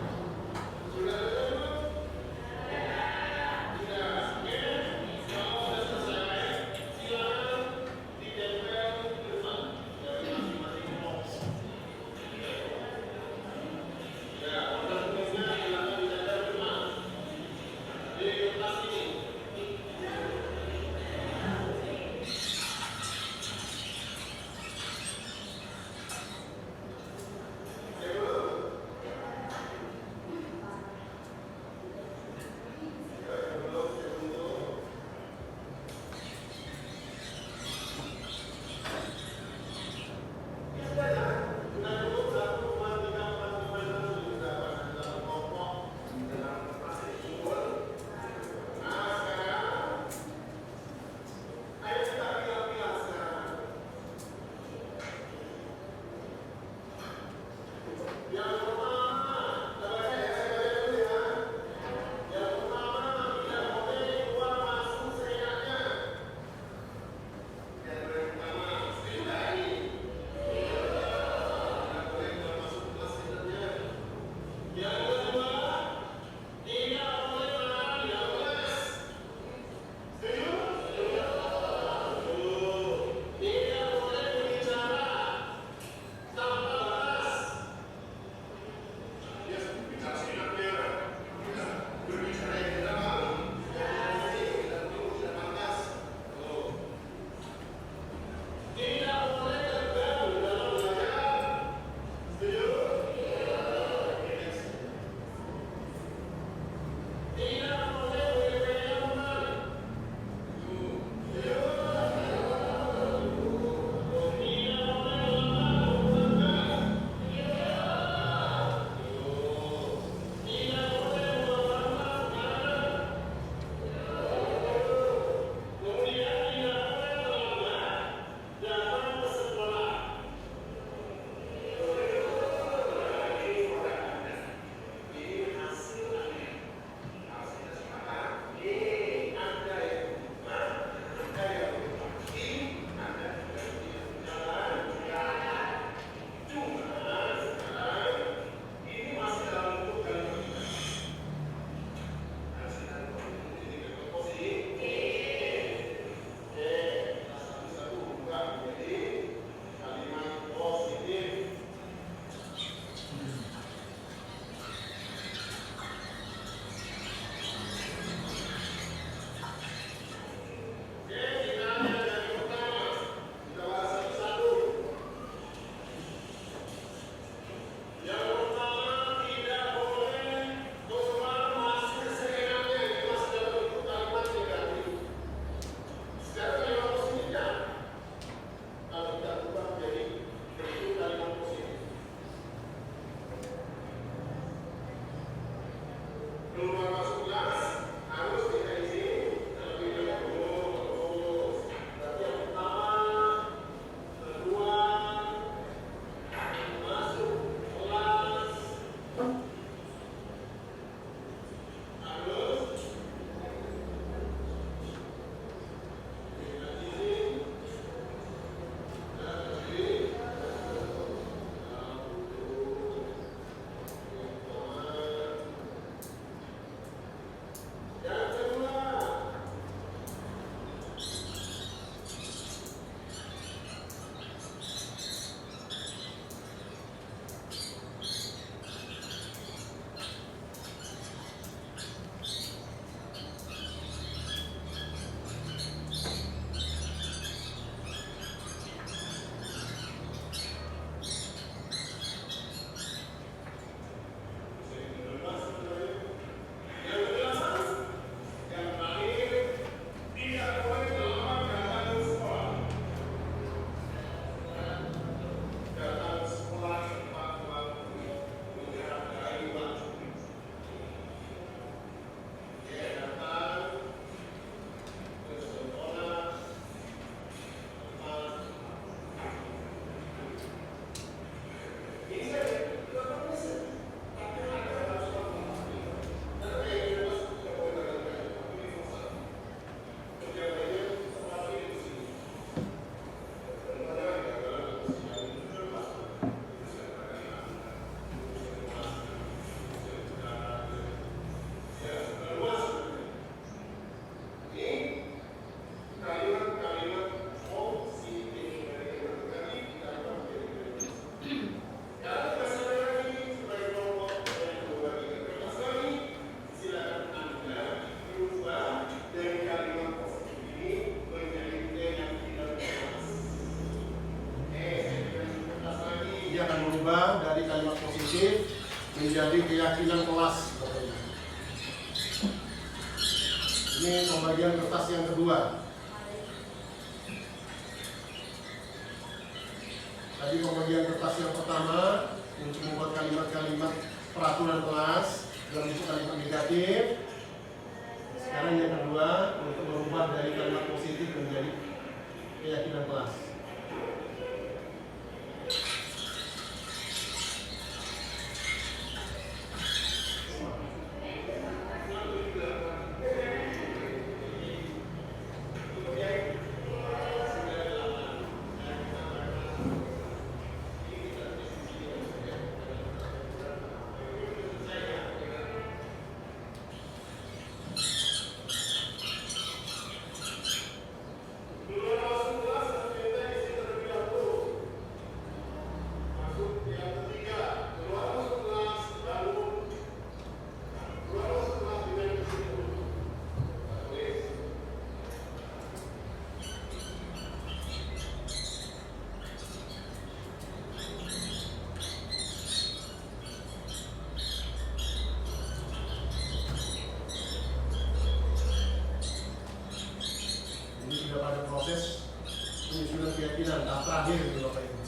menjadi keyakinan kelas. Ini pembagian kertas yang kedua. Tadi pembagian kertas yang pertama untuk membuat kalimat-kalimat peraturan kelas dalam bentuk kalimat negatif. Sekarang yang kedua untuk merubah dari kalimat positif menjadi keyakinan kelas. Sudah pada proses penyusunan keyakinan tahap terakhir itu Bapak Ibu.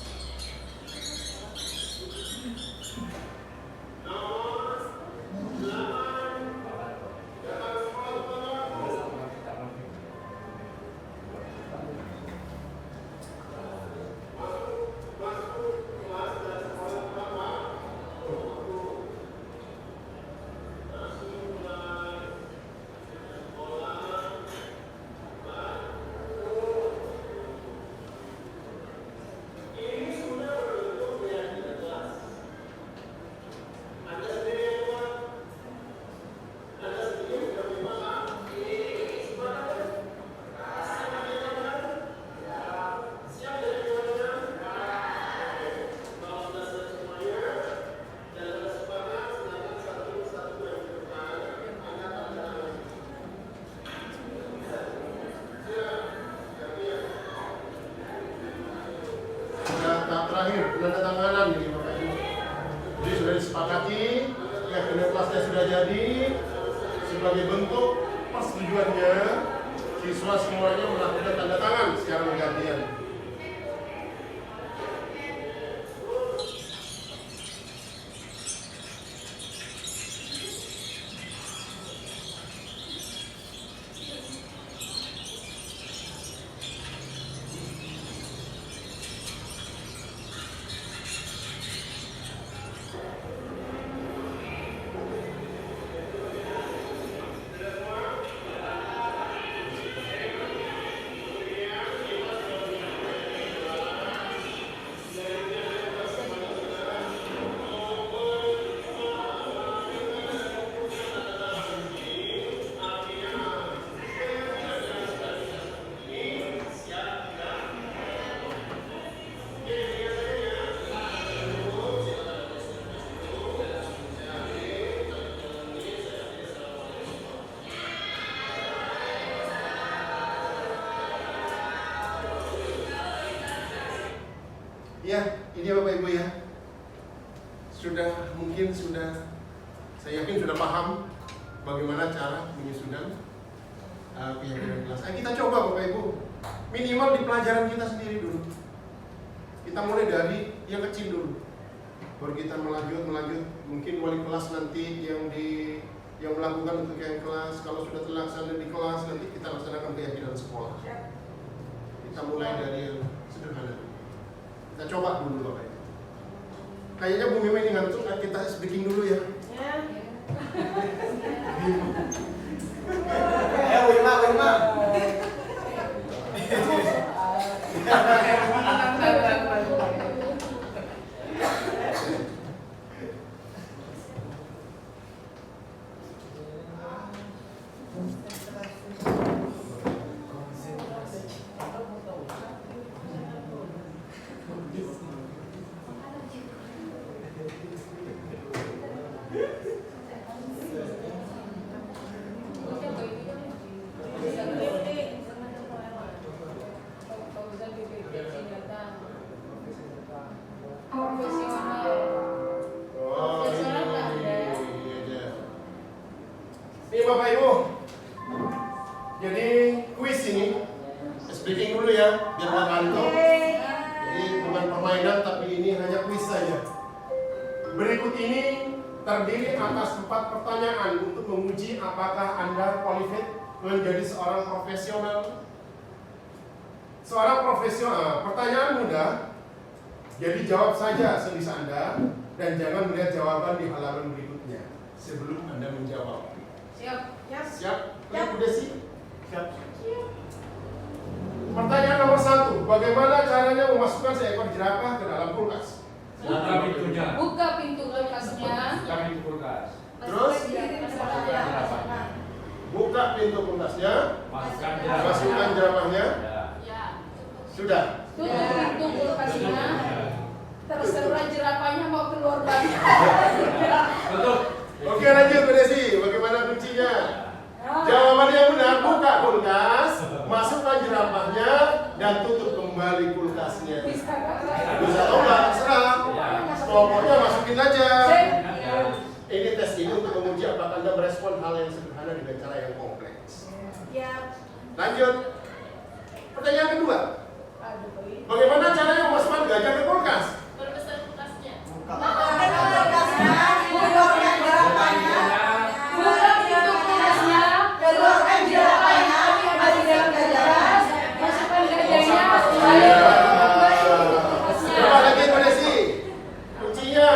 Terakhir penandatanganan ini Bapak Ibu. Jadi sudah disepakati, keyakinan kelasnya sudah jadi. Sebagai bentuk persetujuannya, siswa semuanya melakukan tanda tangan secara bergantian. Ya, ini Bapak Ibu ya. Saya yakin sudah paham bagaimana cara menyusunan keyakinan kelas. Kita coba Bapak Ibu, minimal di pelajaran kita sendiri dulu. Kita mulai dari yang kecil dulu, baru kita melanjut. Mungkin wali kelas nanti yang melakukan untuk yang kelas. Kalau sudah terlaksana di kelas, nanti kita laksanakan keyakinan sekolah. Kita mulai dari yang sederhana. Kita coba dulu Bapak Ibu. Kayaknya Bu Mimi ini ngantuk, kita speaking dulu ya. Wilma. Nih Bapak Ibu, jadi kuis ini, speaking dulu ya, biar nggak ngantuk. Jadi bukan permainan, tapi ini hanya kuis saja. Berikut ini terdiri atas 4 pertanyaan untuk menguji apakah Anda qualified menjadi seorang profesional. Seorang profesional, pertanyaan mudah, jadi jawab saja sebisa Anda dan jangan melihat jawaban di halaman berikutnya sebelum Anda menjawab. Siap. Siap? Ibu Desi? Siap. Pertanyaan nomor 1, bagaimana caranya memasukkan seekor jerapah ke dalam kulkas? Buka pintunya. Buka pintu kulkasnya. Buka pintu kulkas. Terus? Buka pintu kulkasnya, Masukkan masukkan jerapahnya. Ya. Sudah. Tutup pintu kulkasnya. Terserah jerapahnya mau keluar lagi. Tutup. Oke, lanjut Bu Desi, bagaimana kuncinya? Jawaban yang benar, buka kulkas, masukkan jerapahnya, dan tutup kembali kulkasnya. Bisa kan? Bisa atau enggak, terserah. Pokoknya masukin aja. Ini tes ini untuk menguji apakah Anda merespon hal yang sederhana dengan cara yang kompleks. Ya. Lanjut. Pertanyaan kedua. Bagaimana caranya memasukkan gajah ke kulkas? Berbesar kulkasnya. Buka pintu kulkasnya. Keluarkan jerapahnya. Masih dalam kulkas. Masukkan gajahnya. Coba lagi Bu Desi. Kuncinya.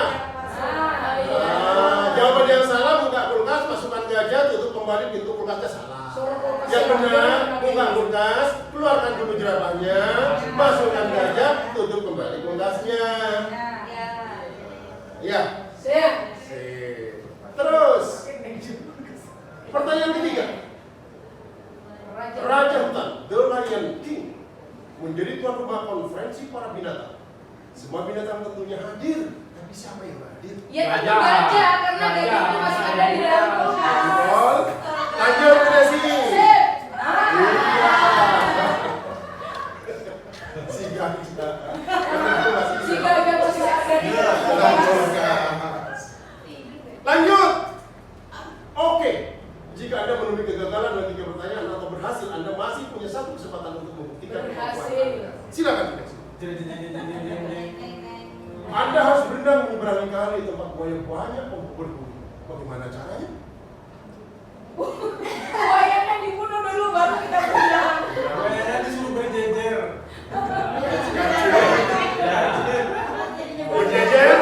Jawaban yang salah, buka kulkas, masukkan gajah, tutup kembali pintu kulkasnya, salah. Yang benar, buka kulkas, keluarkan dulu jerapahnya, masukkan gajah, tutup kembali kulkasnya. Ya. Siap. Sip. Terus. Pertanyaan ketiga. Raja hutan, The Lion King, menjadi tuan rumah konferensi para binatang. Semua binatang tentunya hadir, tapi siapa yang hadir? Ya tentu gajah, karena gajah itu masih ada di dalam kulkas. Betul. Lanjut Bu Desi. Sip. Iya. Si gajah. Si gajah masih ada di dalam kulkas. Lanjut. Oke. Jika Anda menemui kegagalan dalam 3 pertanyaan atau berhasil, Anda masih punya 1 kesempatan untuk membuktikan kemampuan Berhasil. Anda. Silakan Bu Desi. Anda harus berenang menyeberangi kali tempat buaya banyak berburu. Bagaimana caranya? Buayanya dibunuh dulu baru kita pulang. Buayanya disuruh berjejer. Berjejer.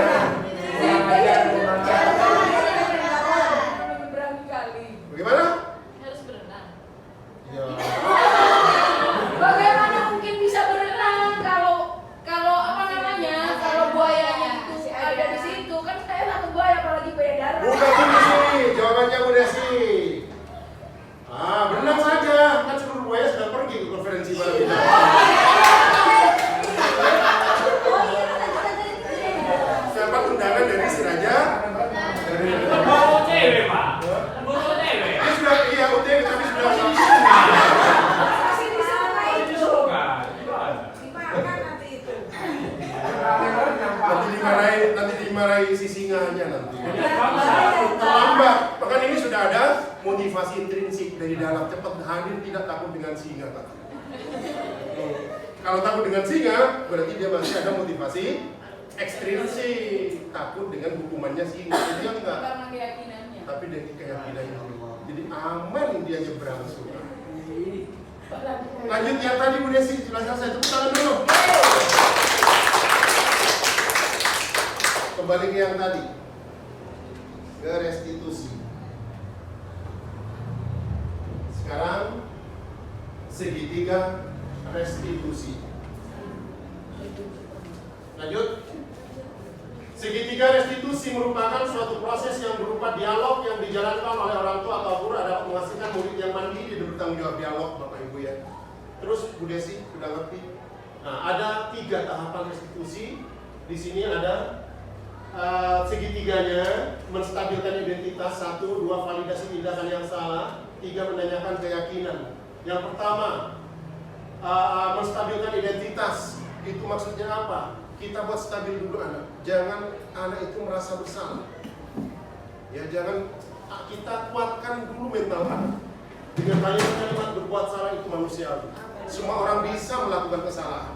Menyeberangi kali. Bagaimana? Harus berenang. Ya. Bagaimana mungkin bisa berenang kalau apa namanya? Kalau buayanya itu ada di situ kan saya takut buaya apalagi buaya darat. Bukan di sini. Jawabannya Bu Desi. Berenang saja. Kan seluruh buaya sudah pergi ke konferensi para binatang. Dapat undangan dari si Raja. Bawa cewek, Pak. Bawa cewek. Dia sudah OTW tapi sudah nanti dimarahi si singanya nanti. Terlambat. Bahkan ini sudah ada motivasi intrinsik dari dalam, cepat hadir, tidak takut dengan singa. Kalau takut dengan singa, berarti dia masih ada motivasi ekstrinsik, takut dengan hukumannya singa. Dia enggak. Karena keyakinannya. Tapi dari keyakinannya. Jadi aman dia nyebrang sungai. Lanjut yang tadi Bu Desi, sudah selesai. Tepuk tangan dulu. Kembali ke yang tadi, ke restitusi. Sekarang segitiga restitusi. Lanjut. Segitiga restitusi merupakan suatu proses yang berupa dialog yang dijalankan oleh orang tua atau guru dapat menghasilkan murid yang mandiri dan bertanggung jawab. Dialog, Bapak Ibu ya. Terus Bu Desi sudah ngerti. Nah, ada 3 tahapan restitusi. Di sini ada segitiganya, menstabilkan identitas, 1, 2 validasi tindakan yang salah, 3 menanyakan keyakinan. Yang pertama, menstabilkan identitas. Itu maksudnya apa? Kita buat stabil dulu anak. Jangan anak itu merasa bersalah. Ya, jangan kita kuatkan dulu fundamental anak. Dengan kalimat berbuat salah itu manusiawi. Semua orang bisa melakukan kesalahan.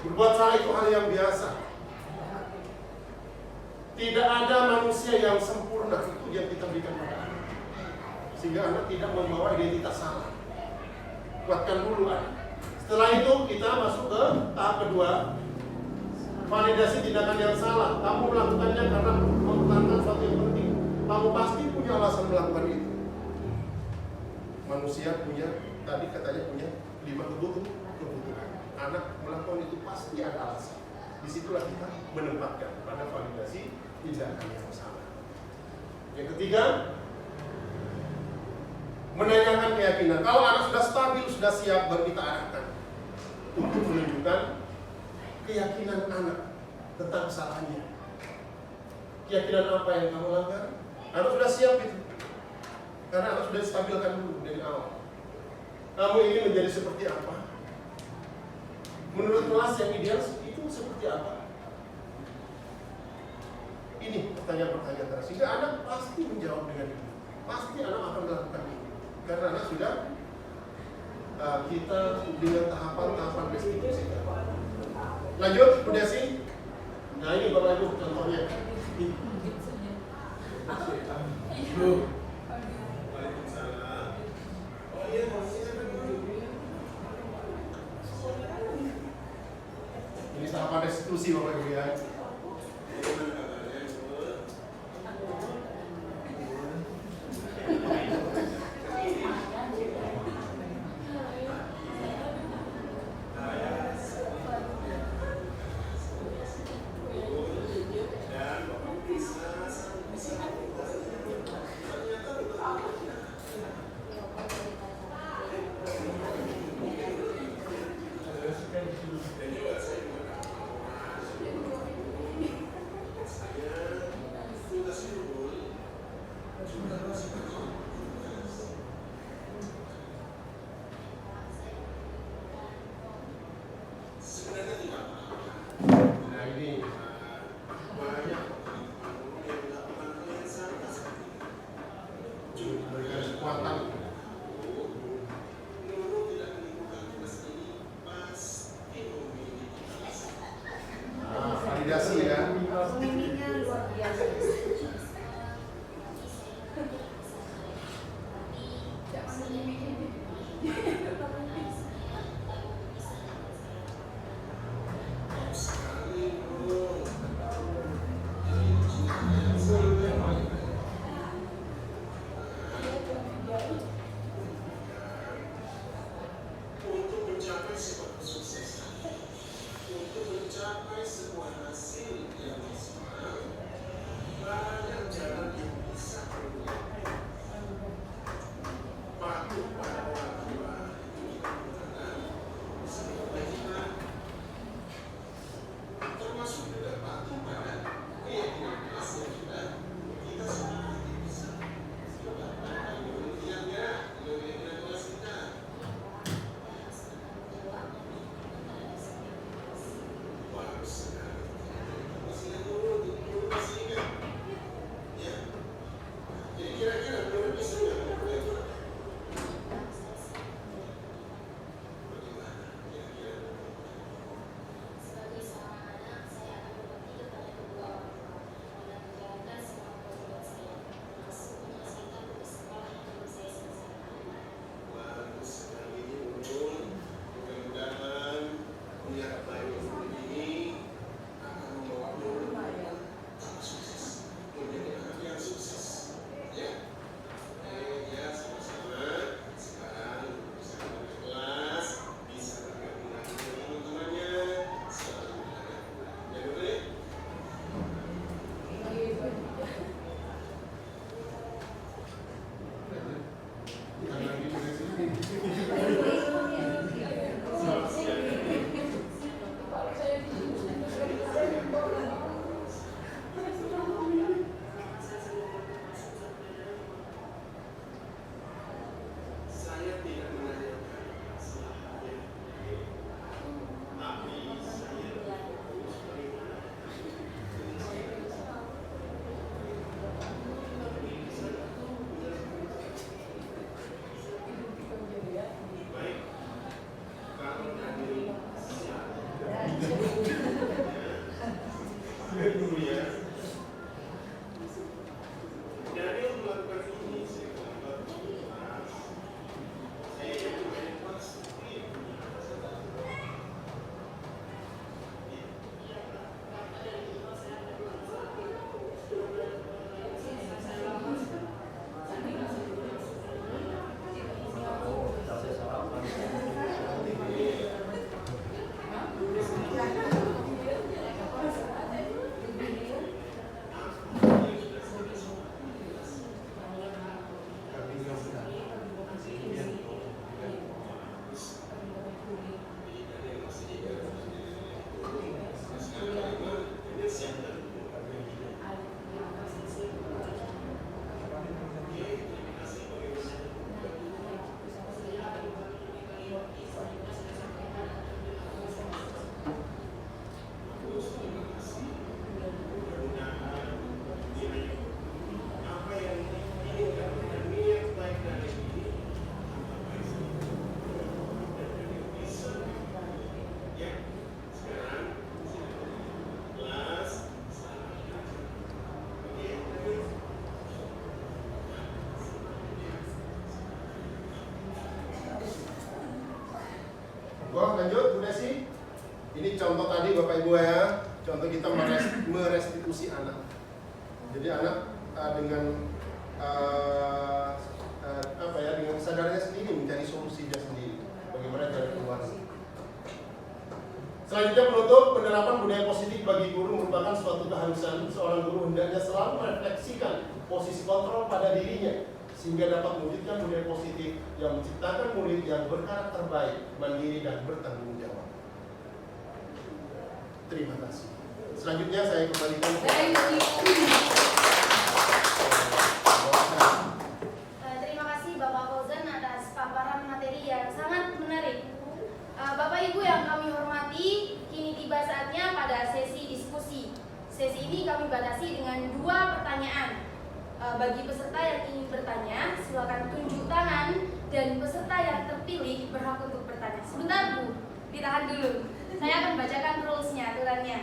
Berbuat salah itu hal yang biasa. Tidak ada manusia yang sempurna, itu yang kita berikan pada anak. Sehingga anak tidak membawa identitas salah. Kuatkan dulu anak. Setelah itu kita masuk ke tahap kedua. Validasi tindakan yang salah. Kamu melakukannya karena mempertahankan sesuatu yang penting. Kamu pasti punya alasan melakukan itu. Manusia punya, tadi katanya punya 5 kebutuhan. Anak melakukan itu pasti ada alasan. Disitulah kita menempatkan pada validasi tindakan yang salah. Yang ketiga, menanyakan keyakinan. Kalau anak sudah stabil, sudah siap, baru kita arahkan untuk menunjukkan keyakinan anak tentang kesalahannya. Keyakinan apa yang kamu langgar? Anak sudah siap itu. Karena anak sudah stabilkan dulu dari awal. Kamu ingin menjadi seperti apa? Menurut kelas yang ideal itu seperti apa? Ini pertanyaan-pertanyaan terakhir. Sehingga anak pasti menjawab dengan itu. Pasti anak akan melakukan itu. Karena anak sudah kita dengan tahapan-tahapan restitusi. Lanjut, Bu Desi. Nah ini Bapak Ibu contohnya. Ini tahapan restitusi Bapak Ibu ya. Lanjut, udah sih. Ini contoh tadi Bapak Ibu ya. Contoh kita merestitusi anak. Jadi anak dengan dengan kesadarannya sendiri mencari solusinya sendiri. Bagaimana cara keluar? Selanjutnya penutup, penerapan budaya positif bagi guru merupakan suatu keharusan. Seorang guru hendaknya selalu merefleksikan posisi kontrol pada dirinya sehingga dapat mewujudkan budaya positif yang menciptakan murid yang berkarakter baik, mandiri dan bertanggung jawab. Terima kasih. Selanjutnya saya kembalikan ke Terima kasih Bapak Fauzan atas paparan materi yang sangat menarik. Bapak Ibu yang kami hormati, kini tiba saatnya pada sesi diskusi. Sesi ini kami batasi dengan 2 pertanyaan. Bagi peserta yang ingin bertanya, silakan tunjuk tangan dan peserta yang terpilih berhak untuk bertanya. Sebentar Bu, ditahan dulu. Saya akan bacakan rules-nya, aturannya.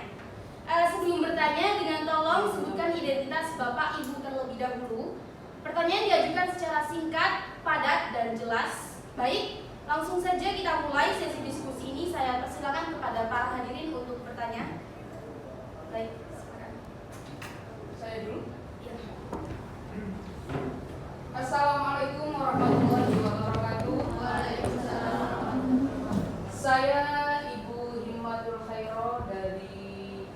Sebelum bertanya, dengan tolong sebutkan identitas Bapak Ibu terlebih dahulu. Pertanyaan diajukan secara singkat, padat, dan jelas. Baik, langsung saja kita mulai sesi diskusi ini. Saya persilakan kepada para hadirin untuk bertanya. Baik, silakan. Saya dulu. Iya. Assalamualaikum warahmatullahi wabarakatuh. Waalaikumsalam. Saya Ibu Himmatul Khairo dari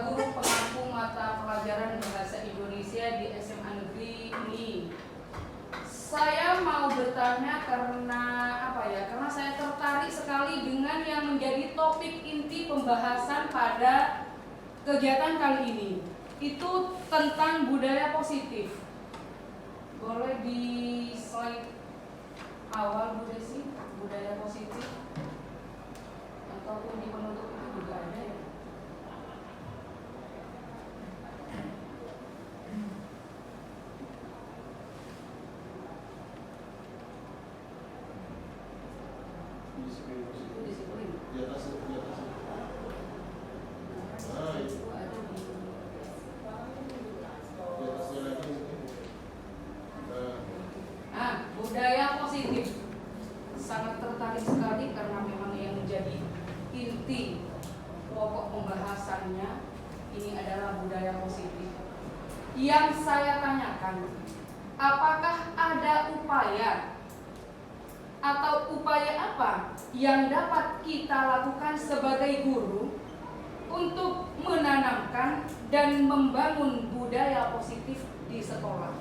guru pengampu mata pelajaran bahasa Indonesia di SMA Negeri ini. Saya mau bertanya karena Karena saya tertarik sekali dengan yang menjadi topik inti pembahasan pada kegiatan kali ini. Itu tentang budaya positif. Boleh di slide awal Bu Desi, budaya positif, ataupun di penutup itu juga ada ya. Itu disiplin. Di atas. Nah, itu. Itu ada di Di atasnya lagi. Nah, budaya positif. Sangat tertarik sekali karena memang yang menjadi inti pokok pembahasannya ini adalah budaya positif. Yang saya tanyakan, apakah ada upaya atau upaya apa yang dapat kita lakukan sebagai guru untuk menanamkan dan membangun budaya positif di sekolah?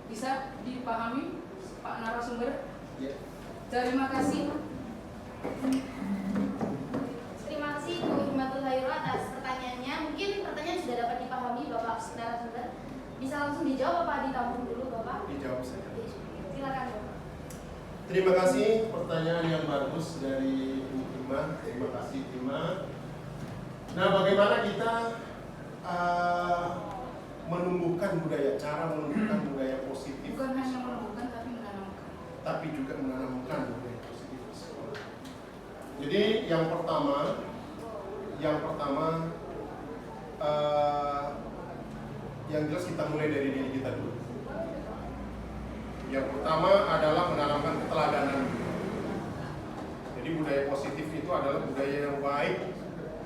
Bisa dipahami Pak narasumber? Ya. Terima kasih. Terima kasih Bu Himmatul Khairo atas pertanyaannya. Mungkin pertanyaan sudah dapat dipahami Bapak narasumber. Bisa langsung dijawab apa ditampung dulu Bapak? Dijawab saja. Silakan Bapak. Terima kasih, pertanyaan yang bagus dari Bu Hima. Terima kasih Hima. Nah, bagaimana kita menumbuhkan cara menumbuhkan budaya positif, Bukan hanya menumbuhkan tapi menanamkan. tapi juga menanamkan budaya positif di sekolah. Jadi yang pertama yang jelas kita mulai dari diri kita dulu. Yang pertama adalah menanamkan keteladanan. Jadi budaya positif itu adalah budaya yang baik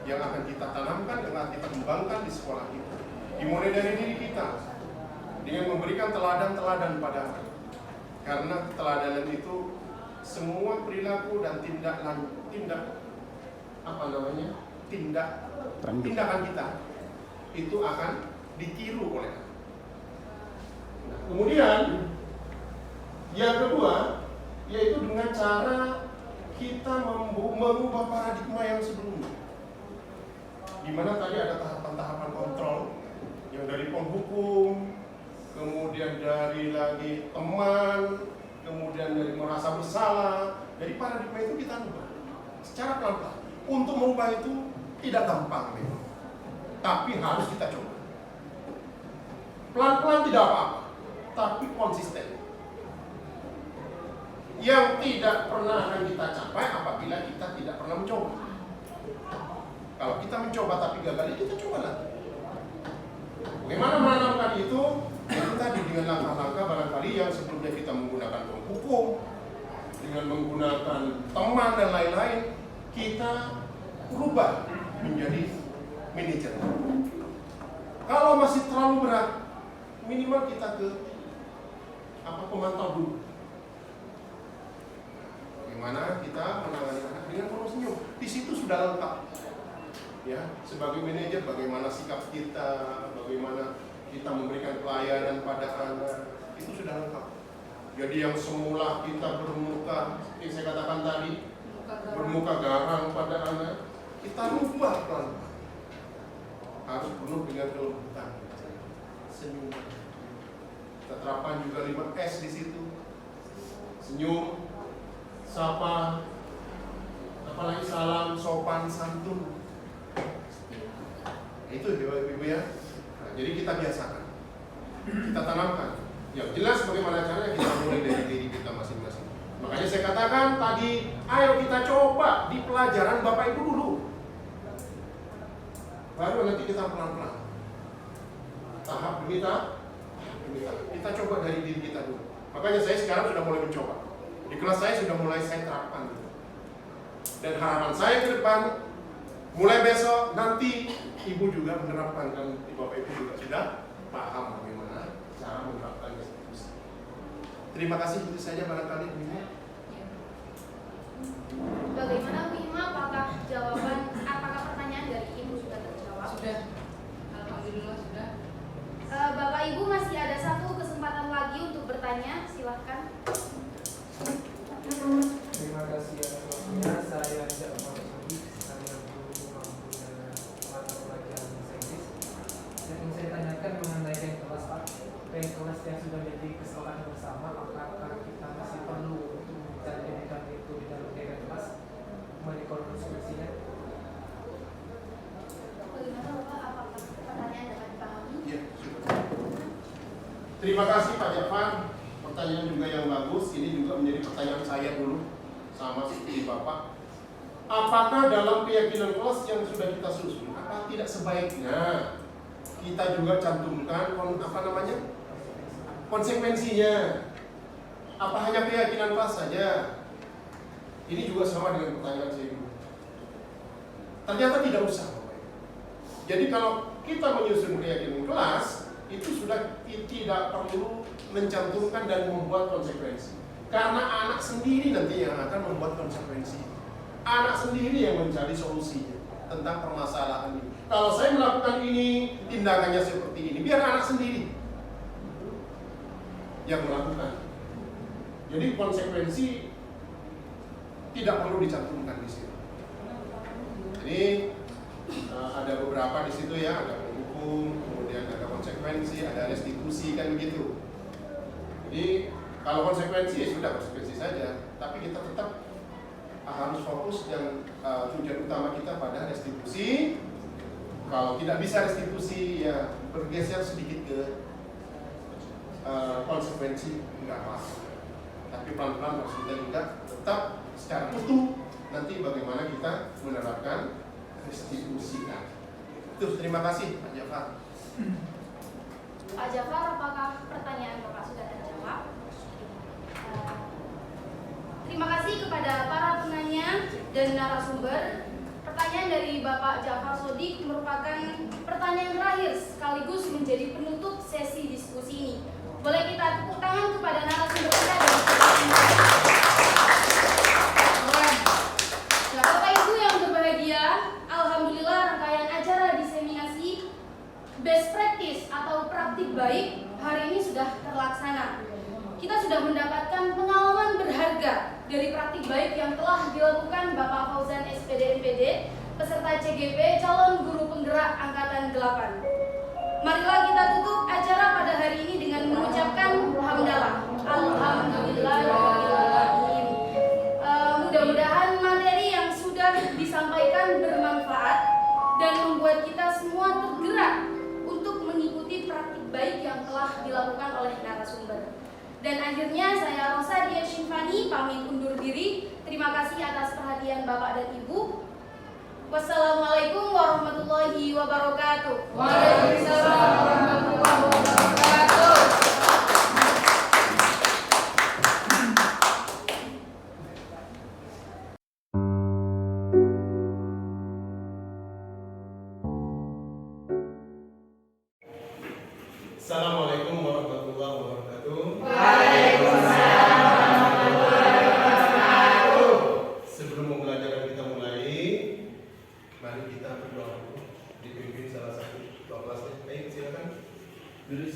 yang akan kita tanamkan, yang akan kita kembangkan di sekolah kita. Dimulai dari diri kita dengan memberikan teladan-teladan pada anak. Karena keteladanan itu semua perilaku dan tindakan kita itu akan ditiru oleh anak. Nah, kemudian yang kedua yaitu dengan cara kita mengubah paradigma yang sebelumnya. Di mana tadi ada tahapan-tahapan kontrol yang dari penghukum, kemudian dari lagi teman, kemudian dari merasa bersalah. Dari paradigma itu kita ubah secara pelan-pelan. Untuk merubah itu tidak gampang memang, tapi harus kita coba. Pelan-pelan tidak apa-apa, tapi konsisten. Yang tidak pernah akan kita capai apabila kita tidak pernah mencoba. Kalau kita mencoba tapi gagal, kita coba lagi. Bagaimana menanamkan itu? Itu tadi dengan langkah-langkah barangkali yang sebelumnya kita menggunakan penghukum, dengan menggunakan teman dan lain-lain, kita berubah menjadi manajer. Kalau masih terlalu berat, minimal kita ke pemantau dulu. Bagaimana kita menangani anak dengan penuh senyum. Di situ sudah lengkap. Ya, sebagai manajer bagaimana sikap kita, bagaimana kita memberikan pelayanan pada anak, itu sudah lengkap. Jadi yang semula kita bermuka, seperti saya katakan tadi, bermuka garang pada anak, kita rubah pelan-pelan. Harus penuh dengan kelembutan, senyum. Kita terapkan juga 5S di situ. Senyum, sapa, apalagi salam, sopan, santun. Itu Ibu ya. Nah, jadi kita biasakan, kita tanamkan. Yang jelas bagaimana caranya kita mulai dari diri kita masing-masing. Makanya saya katakan tadi, ayo kita coba di pelajaran Bapak Ibu dulu. Baru nanti kita pelan-pelan. Tahap demi tahap. Kita coba dari diri kita dulu. Makanya saya sekarang sudah mulai mencoba. Di kelas saya sudah mulai saya terapkan dulu. Dan harapan saya ke depan, mulai besok nanti Ibu juga menerapkan, dan Bapak Ibu juga sudah paham bagaimana cara menerapkan restitusi. Terima kasih, itu saja barangkali. Bagaimana Bu Ima, apakah pertanyaan dari Ibu sudah terjawab? Sudah. Alhamdulillah sudah. Bapak Ibu masih ada satu kesempatan lagi untuk bertanya, silahkan. Terima kasih atas waktunya. Saya Jafar Sodi, saya guru mampu dan mata pelajaran bahasa Inggris. Yang ingin saya tanyakan mengenai rank kelas Pak. Rank kelas yang sudah menjadi kesepakatan bersama, apakah kita masih perlu untuk menjadikan itu di dalam rank kelas mengenai konsekuensinya? Bagaimana Bapak, apakah pertanyaan dapat dipahami? Ya, terima kasih Pak Jafar. Pertanyaan juga yang bagus. Ini juga menjadi pertanyaan saya dulu, sama seperti Bapak. Apakah dalam keyakinan kelas yang sudah kita susun, apa tidak sebaiknya kita juga cantumkan konsekuensinya? Apa hanya keyakinan kelas saja? Ini juga sama dengan pertanyaan saya dulu. Ternyata tidak usah. Jadi kalau kita menyusun keyakinan kelas, itu sudah tidak perlu mencantumkan dan membuat konsekuensi. Karena anak sendiri nanti yang akan membuat konsekuensi. Anak sendiri yang mencari solusinya tentang permasalahan ini. Kalau saya melakukan ini, tindakannya seperti ini, biar anak sendiri yang melakukan. Jadi konsekuensi tidak perlu dicantumkan di situ. Jadi ada beberapa di situ ya, ada hukum, kemudian ada konsekuensi, ada restitusi, kan begitu. Jadi kalau konsekuensi ya sudah konsekuensi saja, tapi kita tetap harus fokus dan tujuan utama kita pada restitusi. Kalau tidak bisa restitusi ya bergeser sedikit ke konsekuensi, enggak apa-apa. Tapi pelan-pelan harus kita juga tetap secara utuh nanti bagaimana kita menerapkan restitusi. Itu terima kasih Pak Jafar. Pak Jafar, apakah pertanyaan Bapak sudah terjawab? Terima kasih kepada para penanya dan narasumber. Pertanyaan dari Bapak Jafar Sodik merupakan pertanyaan terakhir sekaligus menjadi penutup sesi diskusi ini. Boleh kita tepuk tangan kepada narasumber kita dan Bapak Ibu yang berbahagia, alhamdulillah rangkaian acara diseminasi best practice atau praktik baik hari ini sudah terlaksana. Kita sudah mendapatkan pengalaman berharga dari praktik baik yang telah dilakukan Bapak Fauzan SPD MPD, peserta CGP calon guru penggerak angkatan 8. Marilah kita tutup acara pada hari ini dengan mengucapkan hamdalah. Alhamdulillahirrahmanirrahim. Mudah-mudahan materi yang sudah disampaikan bermanfaat dan membuat kita semua tergerak untuk mengikuti praktik baik yang telah dilakukan oleh narasumber. Dan akhirnya saya Rosa Dia Shinfani pamit undur diri. Terima kasih atas perhatian Bapak dan Ibu. Wassalamualaikum warahmatullahi wabarakatuh. Waalaikumsalam warahmatullahi wabarakatuh.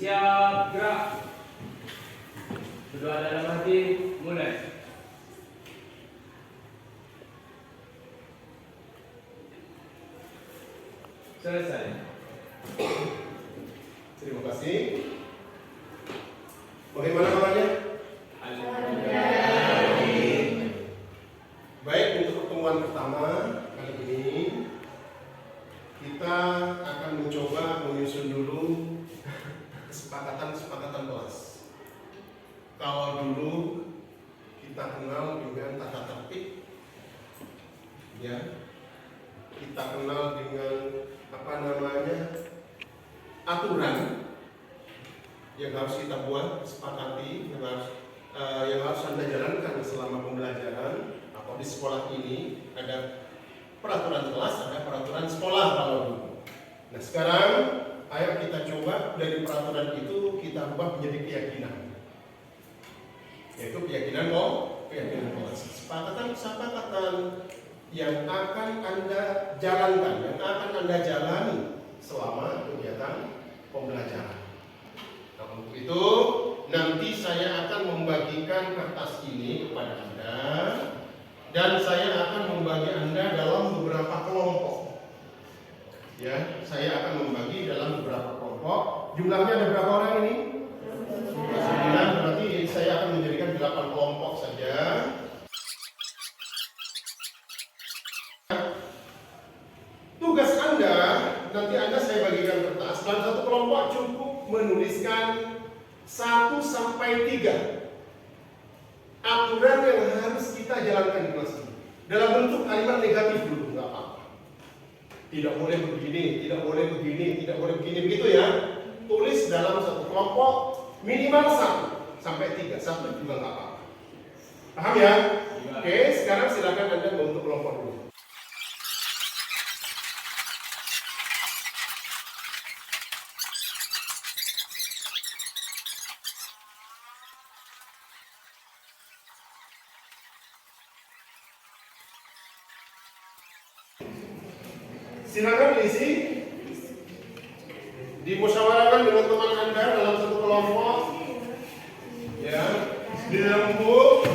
Siap, gerak. Berdoa dalam hati, mulai. Selesai. Terima kasih. Bagaimana kabarnya? Baik, untuk pertemuan pertama kali ini kita akan mencoba menyusun dulu kesepakatan kelas. Kalau dulu kita kenal dengan tata tertib, ya, kita kenal dengan aturan yang harus kita buat, sepakati, yang harus Anda jalankan selama pembelajaran atau di sekolah ini. Ada peraturan kelas, ada peraturan sekolah kalau dulu. Nah sekarang ayo kita coba dari peraturan itu kita ubah menjadi keyakinan, yaitu keyakinan kelas. Kesepakatan yang akan Anda jalankan, yang akan Anda jalani selama kegiatan pembelajaran. Nah, untuk itu nanti saya akan membagikan kertas ini kepada Anda dan saya akan membagi Anda dalam beberapa kelompok. Ya, saya akan membagi dalam beberapa kelompok. Jumlahnya ada berapa orang ini? 9, berarti saya akan menjadikan 8 kelompok saja. Tugas Anda, nanti Anda saya bagikan kertas. Dalam satu kelompok cukup menuliskan 1 sampai 3 aturan yang harus kita jalankan di kelas ini. Dalam bentuk kalimat negatif dulu, nggak apa-apa. Tidak boleh begini, tidak boleh begini, tidak boleh begini, begitu ya. Tulis dalam satu kelompok minimal 1 sampai 3, 1 juga nggak apa-apa. Paham ya? Oke, sekarang silakan Anda membentuk kelompok dulu. Silakan diisi, dimusyawarahkan dengan teman Anda dalam satu kelompok, ya, di dalam buku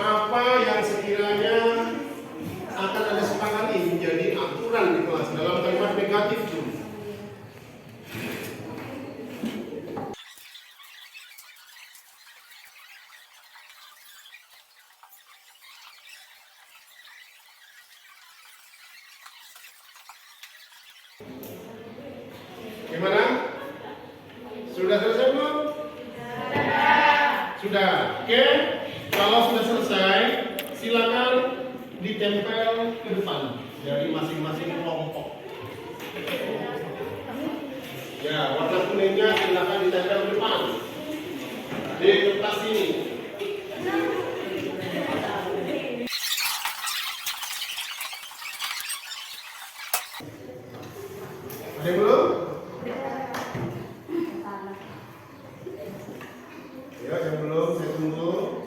apa yang sekiranya akan Anda sepakati menjadi aturan di kelas dalam kalimat negatif dulu. Gimana? Sudah selesai belum? Sudah. Oke. Kalau sudah selesai, silakan ditempel ke depan dari masing-masing kelompok. Ya, warna kuningnya silakan ditempel ke depan di kertas ini. Ada yang belum? Ya, yang belum, saya tunggu.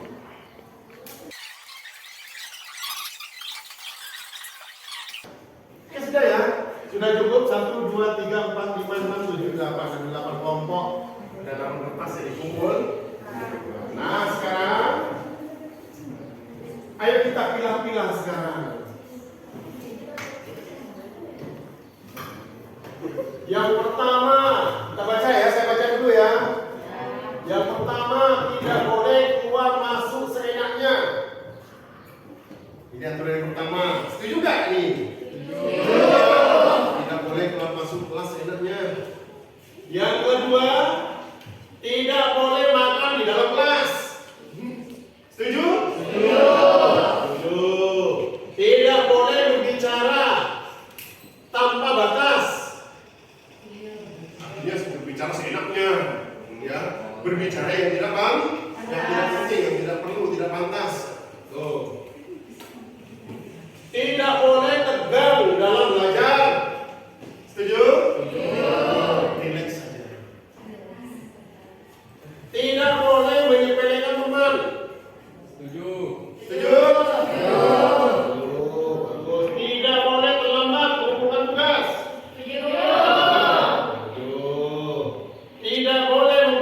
Ya sudah ya, sudah cukup 1, 2, 3, 4, 5, 6, 7, 8, ada 8 kelompok dalam kertas yang dikumpul. Nah sekarang, ayo kita pilah-pilah sekarang. Yang pertama, kita baca ya, saya baca dulu ya. Yang pertama, tidak boleh keluar masuk seenaknya. Ini aturan yang pertama. Setuju gak ini? Tidak boleh keluar masuk kelas seenaknya. Yang kedua, tidak boleh makan di dalam kelas. Setuju? Setuju. Tidak boleh berbicara tanpa batas. Artinya berbicara seenaknya, ya. Berbicara yang tidak penting, yang tidak perlu, tidak pantas. Tuh. Tidak boleh tegang dalam belajar. Setuju? Relax saja. Tidak boleh menyepelekan teman. Setuju? Setuju? Bagus. Tidak boleh terlambat mengumpulkan tugas. Setuju? Tidak boleh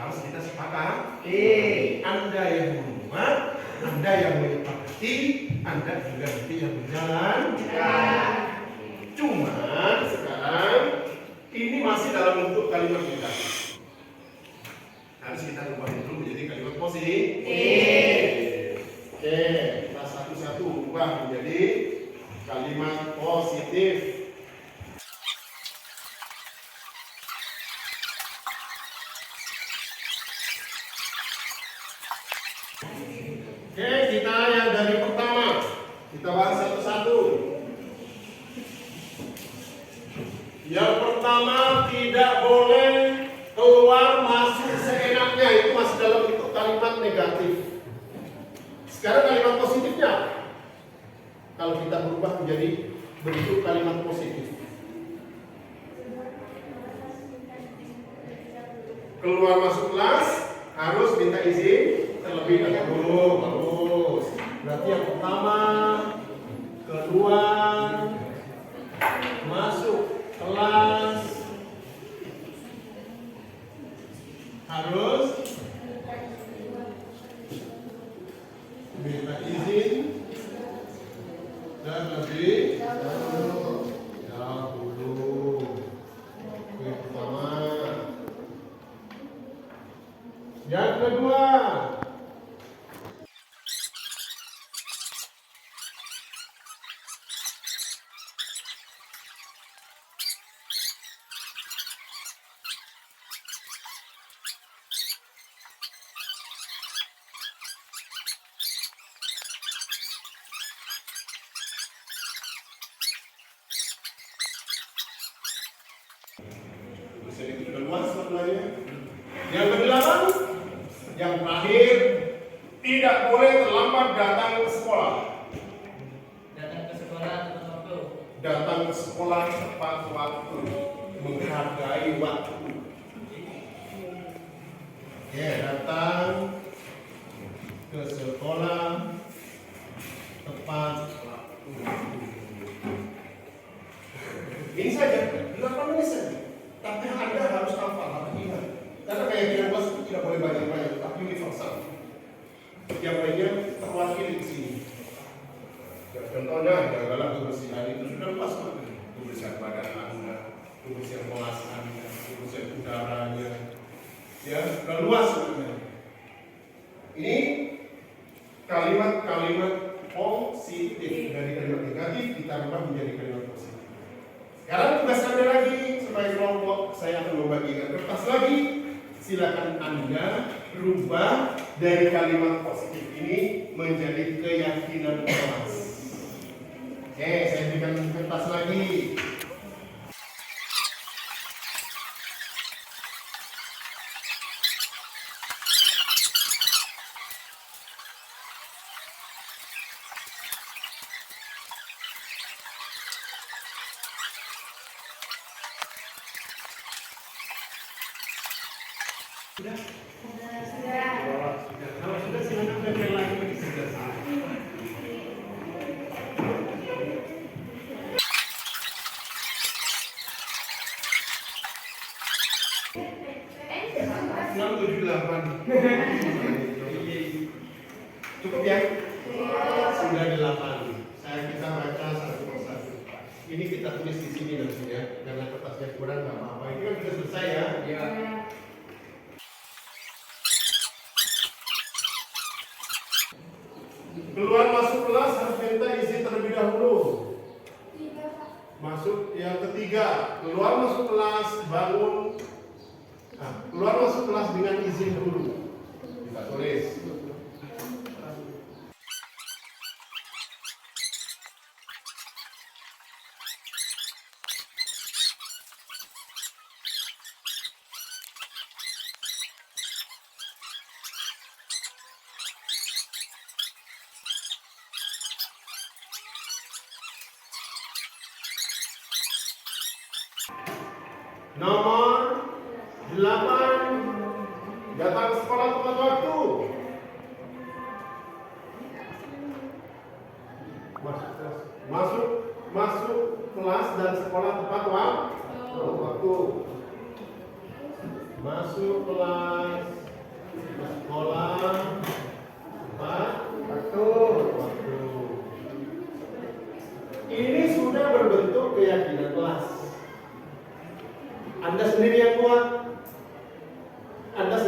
Harus kita sepakat. Anda yang membuat, Anda yang menyepakati, Anda juga nanti yang berjalan. Cuman sekarang ini masih dalam bentuk kalimat negatif. Harus kita ubah dulu menjadi kalimat positif. Oke, kita satu-satu ubah menjadi kalimat positif. Oke, kita yang dari pertama kita bahas satu-satu. Yang pertama, tidak boleh keluar masuk seenaknya, itu masih dalam bentuk kalimat negatif. Sekarang kalimat positifnya, kalau kita berubah menjadi bentuk kalimat positif. Keluar masuk kelas harus minta izin terlebih dahulu. Bagus. Berarti yang pertama, keluar masuk kelas harus minta izin terlebih dahulu. Yang pertama. Yang kedua, itu sudah luas sebenarnya. Yang kedelapan, yang terakhir, tidak boleh terlambat datang ke sekolah. Datang ke sekolah tepat waktu. Datang ke sekolah tepat waktu, menghargai waktu. Ya, datang ke sekolah tepat waktu. Ini saja, 8 menit saja. Tapi Anda harus hafal, harus ingat. Karena kayak kelas itu tidak boleh banyak-banyak, tapi universal. Yang lainnya terwakili di sini. Ya, contohnya, jagalah kebersihan itu sudah luas banget. Kebersihan badan Anda, kebersihan kelas Anda, kebersihan udaranya. Ya, sudah luas sebenarnya. Ini kalimat-kalimat positif dari kalimat negatif kita rubah menjadi kalimat positif. Sekarang tugas Anda lagi sebagai kelompok, saya akan membagikan kertas lagi. Silakan Anda rubah dari kalimat positif ini menjadi keyakinan kelas. Oke, saya berikan kertas lagi. Sudah? Kalau sudah silakan belajar lagi bagi sudah. Enam tujuh delapan. Cukup ya? Sudah 8. Kita baca satu persatu. Ini kita tulis di sini nanti ya, karena kertasnya kurang nggak apa-apa. Ini kan sudah selesai ya? Iya. Keluar masuk kelas harus minta izin terlebih dahulu. Masuk yang ketiga, keluar masuk kelas bangun. Keluar masuk kelas dengan izin dulu. Kita tulis. Nomor 8, datang ke sekolah tepat waktu. Masuk kelas dan sekolah tepat waktu. Masuk kelas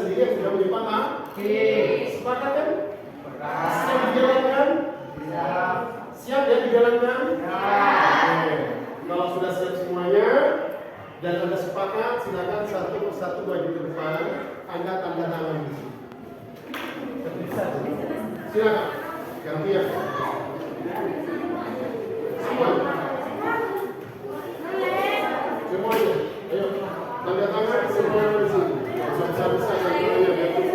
sendiri yang sudah menyepakati? Sepakat kan? Siap dijalankan? Siap ya dijalankan? Oke. Kalau sudah siap semuanya dan Anda sepakat, silakan satu persatu maju ke depan. Anda tanda tangan di sini. Silakan. Gantian. Semua. Semuanya. Ayo. Tanda tangan semuanya di sini. Besar-besar yang semuanya.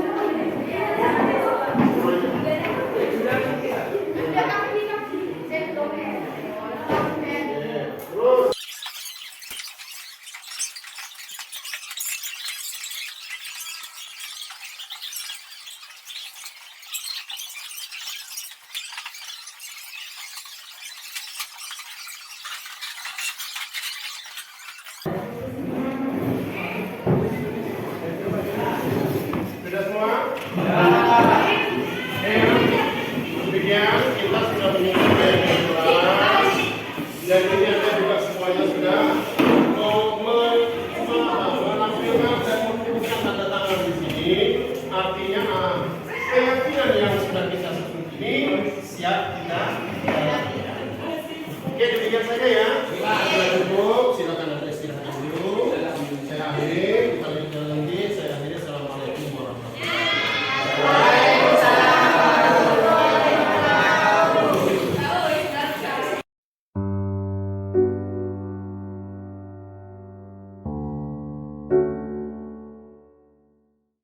Terus. Sudah semua? Demikian kita sudah menyusun kelas dan ini Anda juga semuanya sudah menampilkan dan menunjukkan tanda tangan di sini. Artinya keyakinan yang sudah kita susun ini siap kita jalankan. Oke, demikian saja ya. Sudah cukup, silakan Anda istirahat dulu. Saya akhiri, kita lanjutkan lagi. Saya akhiri. Assalamualaikum warahmatullahi wabarakatuh.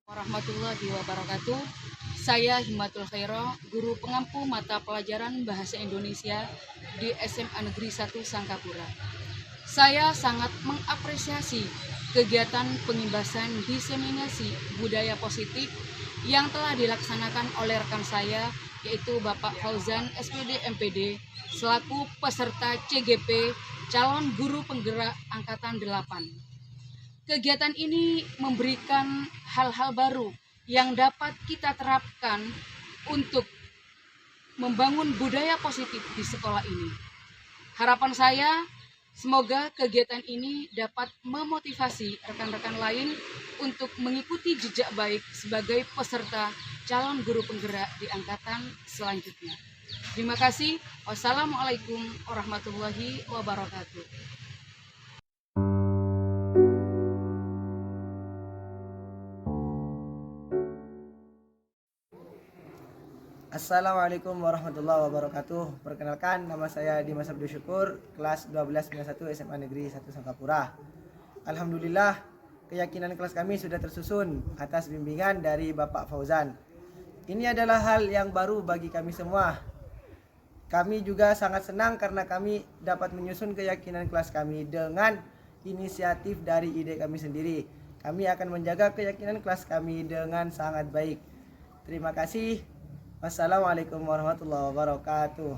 Warahmatullahi wabarakatuh. Saya Himatul Khairo, guru pengampu mata pelajaran Bahasa Indonesia di SMA Negeri 1 Sangkapura. Saya sangat mengapresiasi kegiatan pengimbasan diseminasi budaya positif yang telah dilaksanakan oleh rekan saya, yaitu Bapak Fauzan SPD MPD selaku peserta CGP calon guru penggerak angkatan 8. Kegiatan ini memberikan hal-hal baru yang dapat kita terapkan untuk membangun budaya positif di sekolah ini. Harapan saya, semoga kegiatan ini dapat memotivasi rekan-rekan lain untuk mengikuti jejak baik sebagai peserta calon guru penggerak di angkatan selanjutnya. Terima kasih. Wassalamualaikum warahmatullahi wabarakatuh. Assalamualaikum warahmatullahi wabarakatuh. Perkenalkan, nama saya Dimas Abdul Syukur, kelas 1291 SMA Negeri 1 Sangkapura. Alhamdulillah, keyakinan kelas kami sudah tersusun atas bimbingan dari Bapak Fauzan. Ini adalah hal yang baru bagi kami semua. Kami juga sangat senang karena kami dapat menyusun keyakinan kelas kami dengan inisiatif dari ide kami sendiri. Kami akan menjaga keyakinan kelas kami dengan sangat baik. Terima kasih. Wassalamualaikum warahmatullahi wabarakatuh.